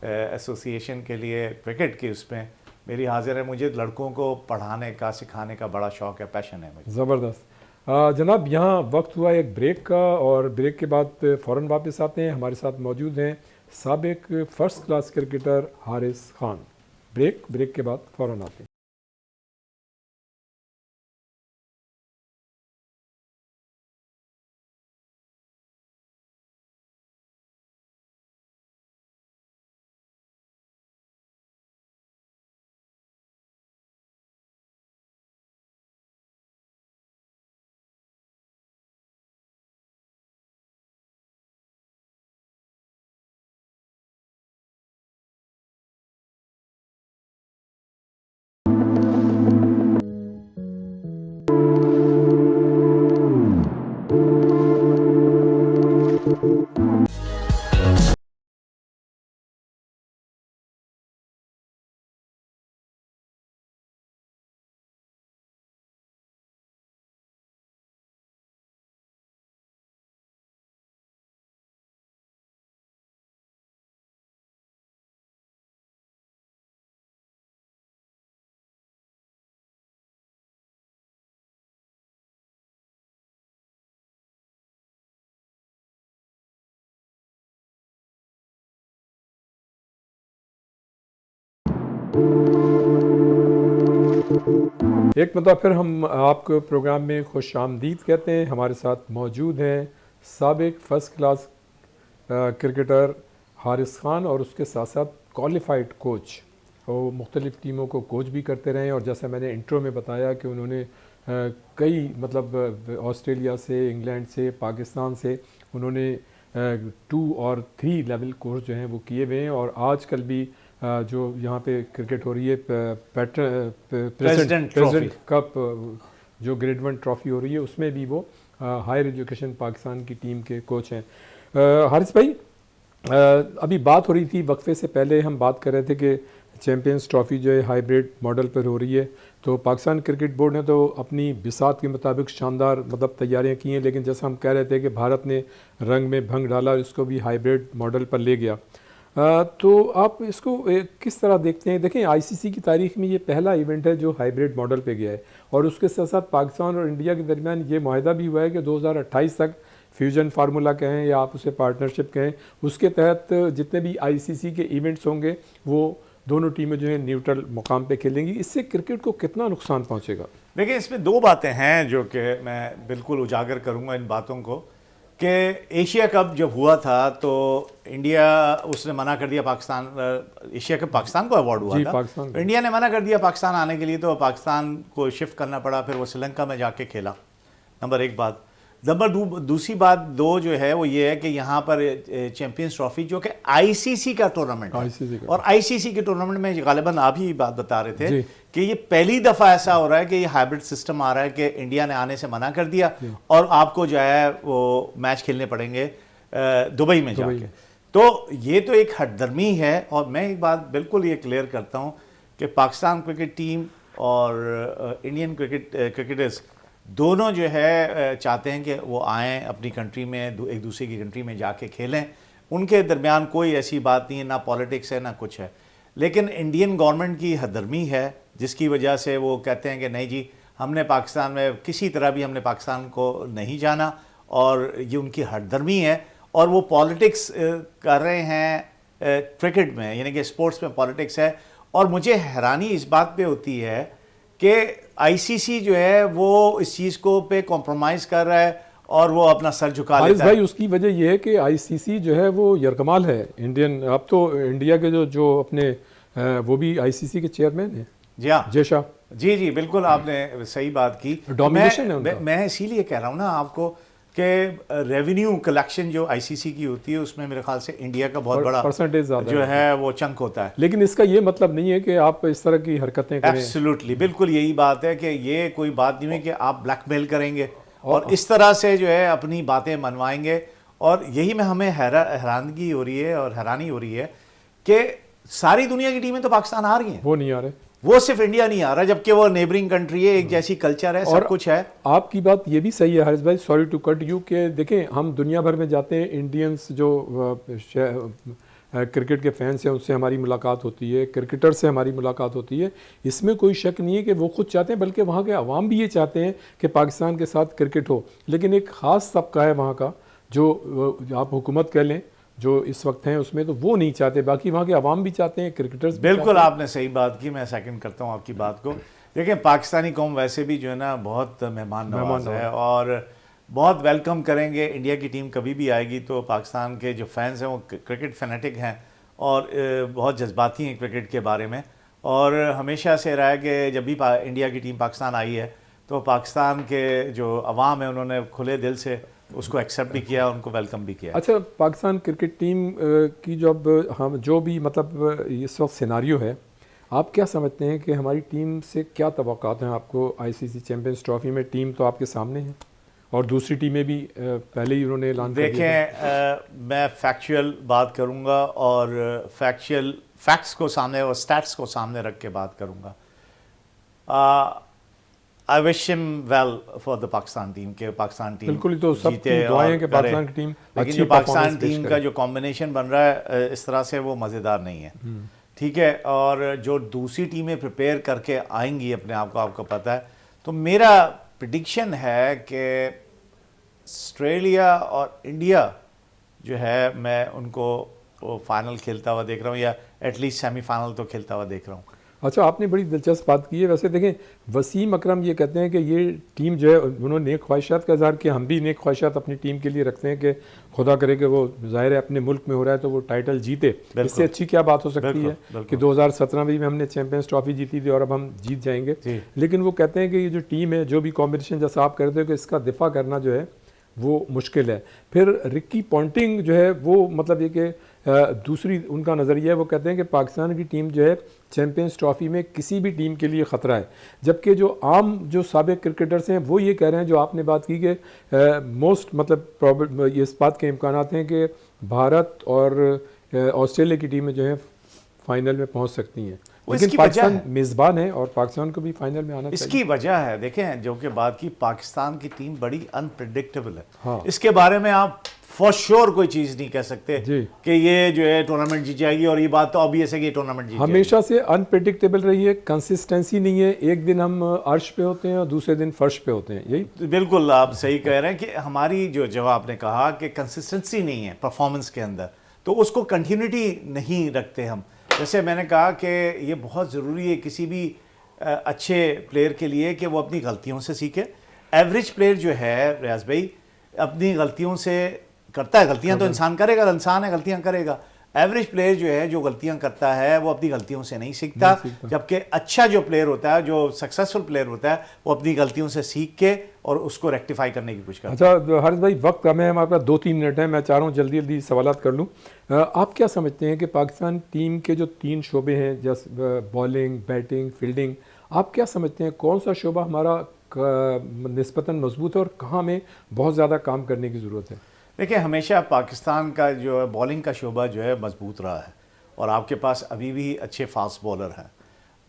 Speaker 2: ایسوسیشن کے لیے کرکٹ کی اس میں میری حاضر ہے. مجھے لڑکوں کو پڑھانے کا سکھانے کا بڑا شوق ہے, پیشن ہے مجھے.
Speaker 1: زبردست. جناب یہاں وقت ہوا ایک بریک کا, اور بریک کے بعد فوراً واپس آتے ہیں. ہمارے ساتھ موجود ہیں سابق first class cricketer Haris Khan. Break کے بعد فوراً آتے ہیں. ایک مرتبہ پھر ہم آپ کو پروگرام میں خوش آمدید کہتے ہیں. ہمارے ساتھ موجود ہیں سابق first class cricketer Haris Khan, اور اس کے ساتھ ساتھ کوالیفائڈ کوچ. وہ مختلف ٹیموں کو کوچ بھی کرتے رہے ہیں, اور جیسا میں نے انٹرو میں بتایا کہ انہوں نے کئی مطلب آسٹریلیا سے, انگلینڈ سے, پاکستان سے انہوں نے 2 اور 3 لیول کورس جو ہیں وہ کیے ہوئے ہیں. اور آج کل بھی جو یہاں پہ کرکٹ ہو رہی ہے پریزیڈنٹ کپ جو گریڈ 1 ٹرافی ہو رہی ہے, اس میں بھی وہ ہائر ایجوکیشن پاکستان کی ٹیم کے کوچ ہیں. حارث بھائی, ابھی بات ہو رہی تھی وقفے سے پہلے, ہم بات کر رہے تھے کہ چیمپئنز ٹرافی جو ہے ہائیبریڈ ماڈل پر ہو رہی ہے, تو پاکستان کرکٹ بورڈ نے تو اپنی بساط کے مطابق شاندار مطلب تیاریاں کی ہیں, لیکن جیسا ہم کہہ رہے تھے کہ بھارت نے رنگ میں بھنگ ڈالا, اس کو بھی ہائیبریڈ ماڈل پر لے گیا. تو آپ اس کو کس طرح دیکھتے ہیں؟ دیکھیں آئی سی سی کی تاریخ میں یہ پہلا ایونٹ ہے جو ہائیبریڈ ماڈل پہ گیا ہے, اور اس کے ساتھ ساتھ پاکستان اور انڈیا کے درمیان یہ معاہدہ بھی ہوا ہے کہ 2028 تک فیوژن فارمولا کہیں یا آپ اسے پارٹنرشپ کہیں, اس کے تحت جتنے بھی آئی سی سی کے ایونٹس ہوں گے وہ دونوں ٹیمیں جو ہیں نیوٹرل مقام پہ کھیلیں گی. اس سے کرکٹ کو کتنا نقصان پہنچے گا؟
Speaker 2: دیکھیں اس میں 2 باتیں ہیں جو کہ میں بالکل اجاگر کروں گا ان باتوں کو, کہ ایشیا کپ جب ہوا تھا تو انڈیا اس نے منع کر دیا پاکستان, ایشیا کپ پاکستان کو ایوارڈ ہوا تھا, انڈیا نے منع کر دیا پاکستان آنے کے لیے, تو پاکستان کو شفٹ کرنا پڑا, پھر وہ سری لنکا میں جا کے کھیلا. نمبر 1 بات. دوسری بات 2 جو ہے وہ یہ ہے کہ یہاں پر چیمپئنز ٹرافی جو کہ آئی سی سی کا ٹورنامنٹ ہے, اور آئی سی سی کے ٹورنامنٹ میں غالباً آپ ہی بات بتا رہے تھے کہ یہ پہلی دفعہ ایسا ہو رہا ہے کہ یہ ہائبرڈ سسٹم آ رہا ہے کہ انڈیا نے آنے سے منع کر دیا اور آپ کو جو ہے وہ میچ کھیلنے پڑیں گے دبئی میں جا کے. تو یہ تو ایک ہٹ درمی ہے. اور میں ایک بات بالکل یہ کلیئر کرتا ہوں کہ پاکستان کرکٹ ٹیم اور انڈین کرکٹرز دونوں جو ہے چاہتے ہیں کہ وہ آئیں اپنی کنٹری میں, ایک دوسرے کی کنٹری میں جا کے کھیلیں. ان کے درمیان کوئی ایسی بات نہیں ہے, نہ پالیٹکس ہے نہ کچھ ہے. لیکن انڈین گورنمنٹ کی ہٹ درمی ہے جس کی وجہ سے وہ کہتے ہیں کہ نہیں جی ہم نے پاکستان میں کسی طرح بھی ہم نے پاکستان کو نہیں جانا, اور یہ ان کی ہٹ درمی ہے. اور وہ پالیٹکس کر رہے ہیں کرکٹ میں, یعنی کہ اسپورٹس میں پالیٹکس ہے. اور مجھے حیرانی اس بات پہ ہوتی ہے کہ آئی سی سی جو ہے وہ اس چیز کو پہ کمپرومائز کر رہا ہے اور وہ اپنا سر جھکا لیتا ہے.
Speaker 1: بھائی اس کی وجہ یہ ہے کہ آئی سی سی جو ہے وہ یرغمال ہے انڈین, اب تو انڈیا کے جو اپنے وہ بھی آئی سی سی کے چیئرمین ہیں.
Speaker 2: جی ہاں,
Speaker 1: جے شاہ.
Speaker 2: جی بالکل آپ نے صحیح بات کی.
Speaker 1: ڈومینیشن ہے ان کا.
Speaker 2: میں اسی لیے کہہ رہا ہوں نا آپ کو کہ ریونیو کلیکشن جو آئی سی سی کی ہوتی ہے اس میں میرے خیال سے انڈیا کا بہت بڑا
Speaker 1: پرسنٹیج
Speaker 2: جو ہے وہ چنک ہوتا ہے.
Speaker 1: لیکن اس کا یہ مطلب نہیں ہے کہ آپ اس طرح کی حرکتیں کریں.
Speaker 2: ایبسلیوٹلی, بالکل یہی بات ہے کہ یہ کوئی بات نہیں ہے کہ آپ بلیک میل کریں گے اور اس طرح سے جو ہے اپنی باتیں منوائیں گے. اور یہی میں ہمیں حیرانگی ہو رہی ہے اور حیرانی ہو رہی ہے کہ ساری دنیا کی ٹیمیں تو پاکستان آ رہی ہیں,
Speaker 1: وہ نہیں آ رہے.
Speaker 2: وہ صرف انڈیا نہیں آ رہا، جبکہ وہ نیبرنگ کنٹری ہے، ایک جیسی کلچر ہے، سب کچھ ہے.
Speaker 1: آپ کی بات یہ بھی صحیح ہے حارث بھائی، سوری ٹو کٹ یو، کہ دیکھیں ہم دنیا بھر میں جاتے ہیں، انڈینس جو کرکٹ کے فینس ہیں ان سے ہماری ملاقات ہوتی ہے، کرکٹر سے ہماری ملاقات ہوتی ہے، اس میں کوئی شک نہیں ہے کہ وہ خود چاہتے ہیں، بلکہ وہاں کے عوام بھی یہ چاہتے ہیں کہ پاکستان کے ساتھ کرکٹ ہو. لیکن ایک خاص طبقہ ہے وہاں کا جو آپ حکومت کہہ لیں جو اس وقت ہیں اس میں، تو وہ نہیں چاہتے، باقی وہاں کے عوام بھی چاہتے ہیں، کرکٹرز بھی
Speaker 2: بالکل آپ نے صحیح بات کی، میں سیکنڈ کرتا ہوں آپ کی بات کو. دیکھیں پاکستانی قوم ویسے بھی جو ہے نا بہت مہمان نواز ہے، اور بہت ویلکم کریں گے. انڈیا کی ٹیم کبھی بھی آئے گی تو پاکستان کے جو فینس ہیں وہ کرکٹ فینیٹک ہیں اور بہت جذباتی ہیں کرکٹ کے بارے میں، اور ہمیشہ سے رہا ہے کہ جب بھی انڈیا کی ٹیم پاکستان آئی ہے تو پاکستان کے جو عوام ہیں انہوں نے کھلے دل سے اس کو ایکسیپٹ بھی کیا، ان کو ویلکم بھی کیا.
Speaker 1: اچھا، پاکستان کرکٹ ٹیم کی جب ہم جو بھی مطلب اس وقت سیناریو ہے، آپ کیا سمجھتے ہیں کہ ہماری ٹیم سے کیا توقعات ہیں آپ کو؟ آئی سی سی چیمپئنز ٹرافی میں ٹیم تو آپ کے سامنے ہے اور دوسری ٹیمیں بھی پہلے ہی انہوں نے اعلان کر دیا.
Speaker 2: دیکھیں میں فیکچوئل بات کروں گا اور فیکٹس کو سامنے اور سٹیٹس کو سامنے رکھ کے بات کروں گا. I wish him well for the Pakistan team کہ پاکستان ٹیم
Speaker 1: بالکل، تو سب کی دعائیں ہیں کہ پاکستان کی ٹیم
Speaker 2: لیکن جو پاکستان ٹیم کا جو کمبینیشن بن رہا ہے اس طرح سے وہ مزیدار نہیں ہے. ٹھیک ہے، اور جو دوسری ٹیمیں پریپیئر کر کے آئیں گی اپنے آپ کو پتہ ہے، تو میرا پریڈکشن ہے کہ آسٹریلیا اور انڈیا جو ہے میں ان کو فائنل کھیلتا ہوا دیکھ رہا ہوں، یا ایٹ لیسٹ سیمی فائنل تو کھیلتا ہوا دیکھ رہا ہوں.
Speaker 1: اچھا، آپ نے بڑی دلچسپ بات کی ہے. ویسے دیکھیں وسیم اکرم یہ کہتے ہیں کہ یہ ٹیم جو ہے انہوں نے نیک خواہشات کا اظہار کیا، ہم بھی نیک خواہشات اپنی ٹیم کے لیے رکھتے ہیں کہ خدا کرے کہ وہ ظاہر ہے اپنے ملک میں ہو رہا ہے تو وہ ٹائٹل جیتے. اس سے اچھی کیا بات ہو سکتی ہے کہ 2017 میں ہم نے چیمپئنز ٹرافی جیتی تھی اور اب ہم جیت جائیں گے. لیکن وہ کہتے ہیں کہ یہ جو ٹیم ہے، جو بھی کمپٹیشن جیسا آپ کرتے ہو، کہ اس کا دفاع کرنا جو ہے وہ مشکل ہے. پھر رکی پونٹنگ جو ہے وہ مطلب یہ کہ دوسری ان کا نظریہ ہے، وہ کہتے ہیں کہ پاکستان کی ٹیم جو ہے چیمپئنز ٹرافی میں کسی بھی ٹیم کے لیے خطرہ ہے، جبکہ جو عام جو سابق کرکٹرز ہیں وہ یہ کہہ رہے ہیں، جو آپ نے بات کی کہ موسٹ مطلب یہ اس بات کے امکانات ہیں کہ بھارت اور آسٹریلیا کی ٹیمیں جو ہیں فائنل میں پہنچ سکتی ہیں. لیکن پاکستان میزبان ہے اور پاکستان کو بھی فائنل میں آنا چاہیے.
Speaker 2: اس کی وجہ ہے، دیکھیں جو کہ بات کی، پاکستان کی ٹیم بڑی انپریڈکٹیبل ہے. اس کے بارے میں آپ فور شور کوئی چیز نہیں کہہ سکتے کہ یہ جو ہے ٹورنامنٹ جیت جائے گی، اور یہ بات تو obvious ہے کہ یہ ٹورنامنٹ جیت جائے گی.
Speaker 1: ہمیشہ سے انپریڈکٹیبل رہی ہے، کنسسٹنسی نہیں ہے، ایک دن ہم عرش پہ ہوتے ہیں اور دوسرے دن فرش پہ ہوتے ہیں. یہی
Speaker 2: بالکل آپ صحیح کہہ رہے ہیں کہ ہماری جو آپ نے کہا کہ کنسسٹنسی نہیں ہے پرفارمنس کے اندر، تو اس کو کنٹینیوٹی نہیں رکھتے ہم. جیسے میں نے کہا کہ یہ بہت ضروری ہے کسی بھی اچھے پلیئر کے لیے کہ وہ اپنی غلطیوں سے سیکھے. ایوریج پلیئر جو ہے ریاض بھائی اپنی غلطیوں سے کرتا ہے، غلطیاں تو انسان کرے گا، انسان ہے غلطیاں کرے گا. ایوریج پلیئر جو ہے جو غلطیاں کرتا ہے وہ اپنی غلطیوں سے نہیں سیکھتا، جبکہ اچھا جو پلیئر ہوتا ہے، جو سکسیسفل پلیئر ہوتا ہے، وہ اپنی غلطیوں سے سیکھ کے اور اس کو ریکٹیفائی کرنے کی کوشش کرتا ہے.
Speaker 1: اچھا حارث بھائی، وقت کم ہے ہمارے پاس، 2-3 منٹ ہیں، میں چاہ رہا ہوں جلدی جلدی سوالات کر لوں. آپ کیا سمجھتے ہیں کہ پاکستان ٹیم کے جو 3 شعبے ہیں، جیسے بالنگ، بیٹنگ، فیلڈنگ، آپ کیا سمجھتے ہیں کون سا شعبہ ہمارا نسبتاً مضبوط ہے اور کہاں میں بہت زیادہ کام کرنے کی ضرورت ہے؟
Speaker 2: دیکھیں ہمیشہ پاکستان کا جو بالنگ کا شعبہ جو ہے مضبوط رہا ہے، اور آپ کے پاس ابھی بھی اچھے فاسٹ بولر ہیں.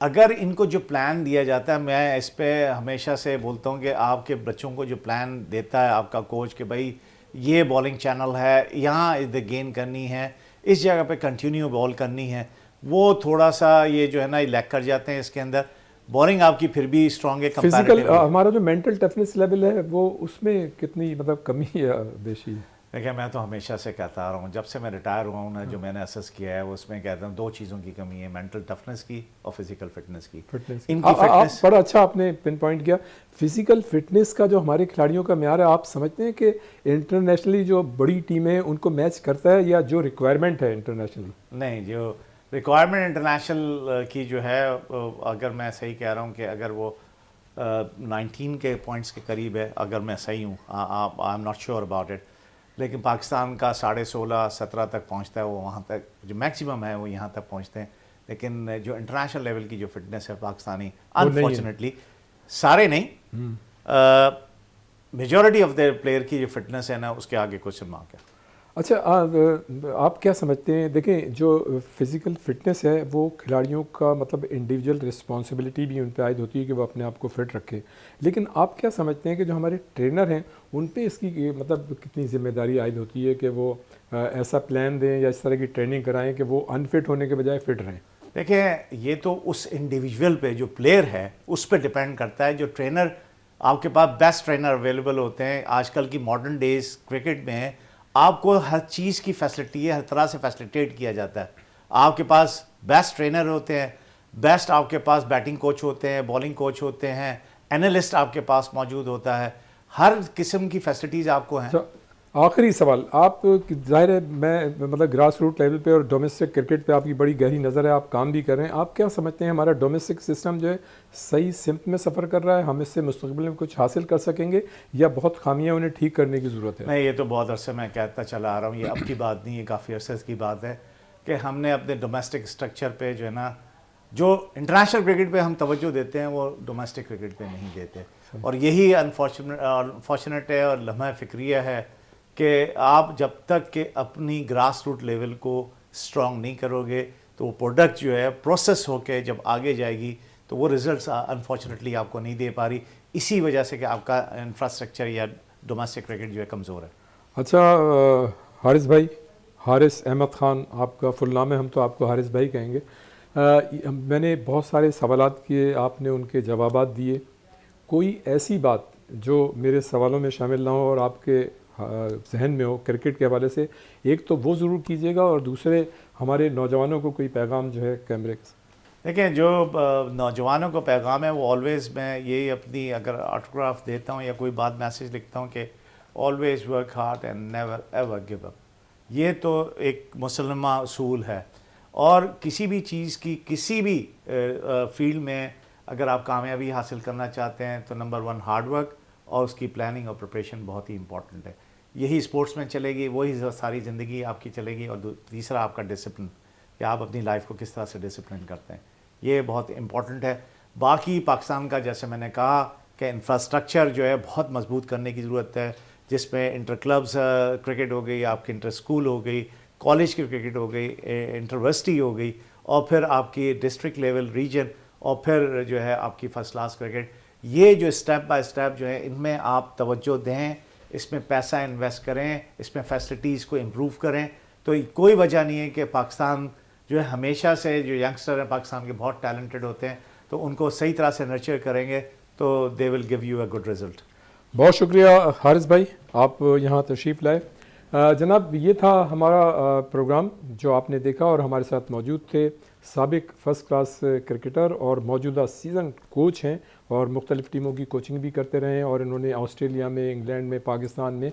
Speaker 2: اگر ان کو جو پلان دیا جاتا ہے، میں اس پہ ہمیشہ سے بولتا ہوں کہ آپ کے بچوں کو جو پلان دیتا ہے آپ کا کوچ کہ بھائی یہ بالنگ چینل ہے، یہاں گین کرنی ہے، اس جگہ پہ کنٹینیو بال کرنی ہے، وہ تھوڑا سا یہ جو ہے نا لیک کر جاتے ہیں اس کے اندر. بالنگ آپ کی پھر بھی اسٹرانگ ہے.
Speaker 1: فزیکل ہمارا جو مینٹل ٹفنس لیول ہے وہ اس میں کتنی مطلب کمی ہے بیشی؟
Speaker 2: دیکھیں میں تو ہمیشہ سے کہتا آ رہا ہوں، جب سے میں ریٹائر ہوا ہوں نا، جو میں نے اسس کیا ہے اس میں کہتا ہوں 2 چیزوں کی کمی ہے، مینٹل ٹفنس کی اور فزیکل فٹنس کی. ان کی فٹنس
Speaker 1: بڑا اچھا آپ نے پن پوائنٹ کیا. فزیکل فٹنس کا جو ہمارے کھلاڑیوں کا معیار ہے، آپ سمجھتے ہیں کہ انٹرنیشنلی جو بڑی ٹیمیں ان کو میچ کرتا ہے، یا جو ریکوائرمنٹ ہے انٹرنیشنلی؟
Speaker 2: نہیں، جو ریکوائرمنٹ انٹرنیشنل کی جو ہے، اگر میں صحیح کہہ رہا ہوں کہ اگر وہ 19 کے پوائنٹس کے قریب ہے، اگر میں صحیح ہوں، I am not sure about it, لیکن پاکستان کا 16.5-17 تک پہنچتا ہے، وہ وہاں تک جو میکسیمم ہے وہ یہاں تک پہنچتے ہیں. لیکن جو انٹرنیشنل لیول کی جو فٹنس ہے پاکستانی، انفارچونیٹلی سارے نہیں، میجورٹی آف دا پلیئر کی جو فٹنس ہے نا، اس کے آگے کوشچن مارک ہے.
Speaker 1: اچھا آپ کیا سمجھتے ہیں؟ دیکھیں جو فزیکل فٹنس ہے وہ کھلاڑیوں کا مطلب انڈیویجول رسپانسبلٹی بھی ان پہ عائد ہوتی ہے کہ وہ اپنے آپ کو فٹ رکھے، لیکن آپ کیا سمجھتے ہیں کہ جو ہمارے ٹرینر ہیں ان پہ اس کی مطلب کتنی ذمہ داری عائد ہوتی ہے کہ وہ ایسا پلان دیں یا اس طرح کی ٹریننگ کرائیں کہ وہ انفٹ ہونے کے بجائے فٹ رہیں؟
Speaker 2: دیکھیں یہ تو اس انڈیویجول پہ جو پلیئر ہے اس پہ ڈیپینڈ کرتا ہے. جو ٹرینر آپ کے پاس بیسٹ ٹرینر اویلیبل ہوتے ہیں آج کل کی ماڈرن ڈیز کرکٹ میں، آپ کو ہر چیز کی فیسلٹی ہے، ہر طرح سے فیسلیٹیٹ کیا جاتا ہے. آپ کے پاس بیسٹ ٹرینر ہوتے ہیں، بیسٹ آپ کے پاس بیٹنگ کوچ ہوتے ہیں، بالنگ کوچ ہوتے ہیں، اینالسٹ آپ کے پاس موجود ہوتا ہے، ہر قسم کی فیسلٹیز آپ کو ہیں.
Speaker 1: آخری سوال، آپ ظاہر ہے میں مطلب گراس روٹ لیول پہ اور ڈومیسٹک کرکٹ پہ آپ کی بڑی گہری نظر ہے، آپ کام بھی کر رہے ہیں، آپ کیا سمجھتے ہیں ہمارا ڈومیسٹک سسٹم جو ہے صحیح سمت میں سفر کر رہا ہے؟ ہم اس سے مستقبل میں کچھ حاصل کر سکیں گے یا بہت خامیاں انہیں ٹھیک کرنے کی ضرورت ہے؟
Speaker 2: نہیں، یہ تو بہت عرصے میں کہتا چلا آ رہا ہوں، یہ اب کی بات نہیں، یہ کافی عرصے کی بات ہے کہ ہم نے اپنے ڈومیسٹک اسٹرکچر پہ جو ہے نا، جو انٹرنیشنل کرکٹ پہ ہم توجہ دیتے ہیں وہ ڈومیسٹک کرکٹ پہ نہیں دیتے. اور یہی انفارچونیٹ ہے اور لمحہ فکریہ ہے کہ آپ جب تک کہ اپنی گراس روٹ لیول کو اسٹرانگ نہیں کرو گے تو وہ پروڈکٹ جو ہے پروسیس ہو کے جب آگے جائے گی تو وہ ریزلٹس انفارچونیٹلی آپ کو نہیں دے پا رہی، اسی وجہ سے کہ آپ کا انفراسٹرکچر یا ڈومیسٹک کرکٹ جو ہے کمزور ہے.
Speaker 1: اچھا حارث بھائی، حارث احمد خان آپ کا فل نام ہے، ہم تو آپ کو حارث بھائی کہیں گے. میں نے بہت سارے سوالات کیے، آپ نے ان کے جوابات دیے. کوئی ایسی بات جو میرے سوالوں میں شامل نہ ہو اور آپ کے ذہن میں ہو کرکٹ کے حوالے سے، ایک تو وہ ضرور کیجیے گا، اور دوسرے ہمارے نوجوانوں کو کوئی پیغام جو ہے کیمرے سے.
Speaker 2: دیکھیں جو نوجوانوں کو پیغام ہے وہ آلویز، میں یہی اپنی اگر آٹوگراف دیتا ہوں یا کوئی بات میسیج لکھتا ہوں کہ always work hard and never ever give up. یہ تو ایک مسلمہ اصول ہے، اور کسی بھی چیز کی کسی بھی فیلڈ میں اگر آپ کامیابی حاصل کرنا چاہتے ہیں تو نمبر 1 ہارڈ ورک اور اس کی پلاننگ اور پریپریشن بہت ہی امپورٹنٹ ہے. یہی اسپورٹس میں چلے گی، وہی ساری زندگی آپ کی چلے گی. اور تیسرا آپ کا ڈسپلن، کہ آپ اپنی لائف کو کس طرح سے ڈسپلن کرتے ہیں، یہ بہت امپورٹنٹ ہے. باقی پاکستان کا جیسے میں نے کہا کہ انفراسٹرکچر جو ہے بہت مضبوط کرنے کی ضرورت ہے، جس میں انٹر کلبز کرکٹ ہو گئی، آپ کی انٹر اسکول ہو گئی، کالج کی کرکٹ ہو گئی، انٹرورسٹی ہو گئی، اور پھر آپ کی ڈسٹرکٹ لیول، ریجن، اور پھر جو ہے آپ کی فرسٹ کلاس کرکٹ. یہ جو اسٹیپ بائی اسٹیپ جو ہے ان میں آپ توجہ دیں، اس میں پیسہ انویسٹ کریں، اس میں فیسلٹیز کو امپروو کریں. تو کوئی وجہ نہیں ہے کہ پاکستان جو ہے ہمیشہ سے جو ینگسٹر ہیں پاکستان کے بہت ٹیلنٹڈ ہوتے ہیں، تو ان کو صحیح طرح سے نرچر کریں گے تو they will give you a good result.
Speaker 1: بہت شکریہ حارث بھائی، آپ یہاں تشریف لائے. جناب یہ تھا ہمارا پروگرام جو آپ نے دیکھا، اور ہمارے ساتھ موجود تھے سابق فرسٹ کلاس کرکٹر اور موجودہ سیزن کوچ ہیں، اور مختلف ٹیموں کی کوچنگ بھی کرتے رہے ہیں، اور انہوں نے آسٹریلیا میں، انگلینڈ میں، پاکستان میں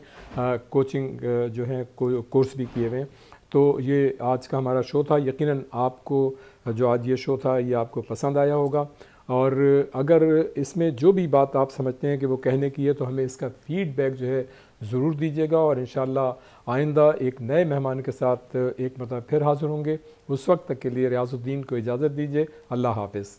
Speaker 1: کوچنگ جو ہے کورس بھی کیے ہوئے ہیں. تو یہ آج کا ہمارا شو تھا. یقیناً آپ کو جو آج یہ شو تھا یہ آپ کو پسند آیا ہوگا، اور اگر اس میں جو بھی بات آپ سمجھتے ہیں کہ وہ کہنے کی ہے تو ہمیں اس کا فیڈ بیک جو ہے ضرور دیجیے گا، اور انشاءاللہ آئندہ ایک نئے مہمان کے ساتھ ایک مرتبہ پھر حاضر ہوں گے. اس وقت تک کے لیے ریاض الدین کو اجازت دیجیے. اللہ حافظ.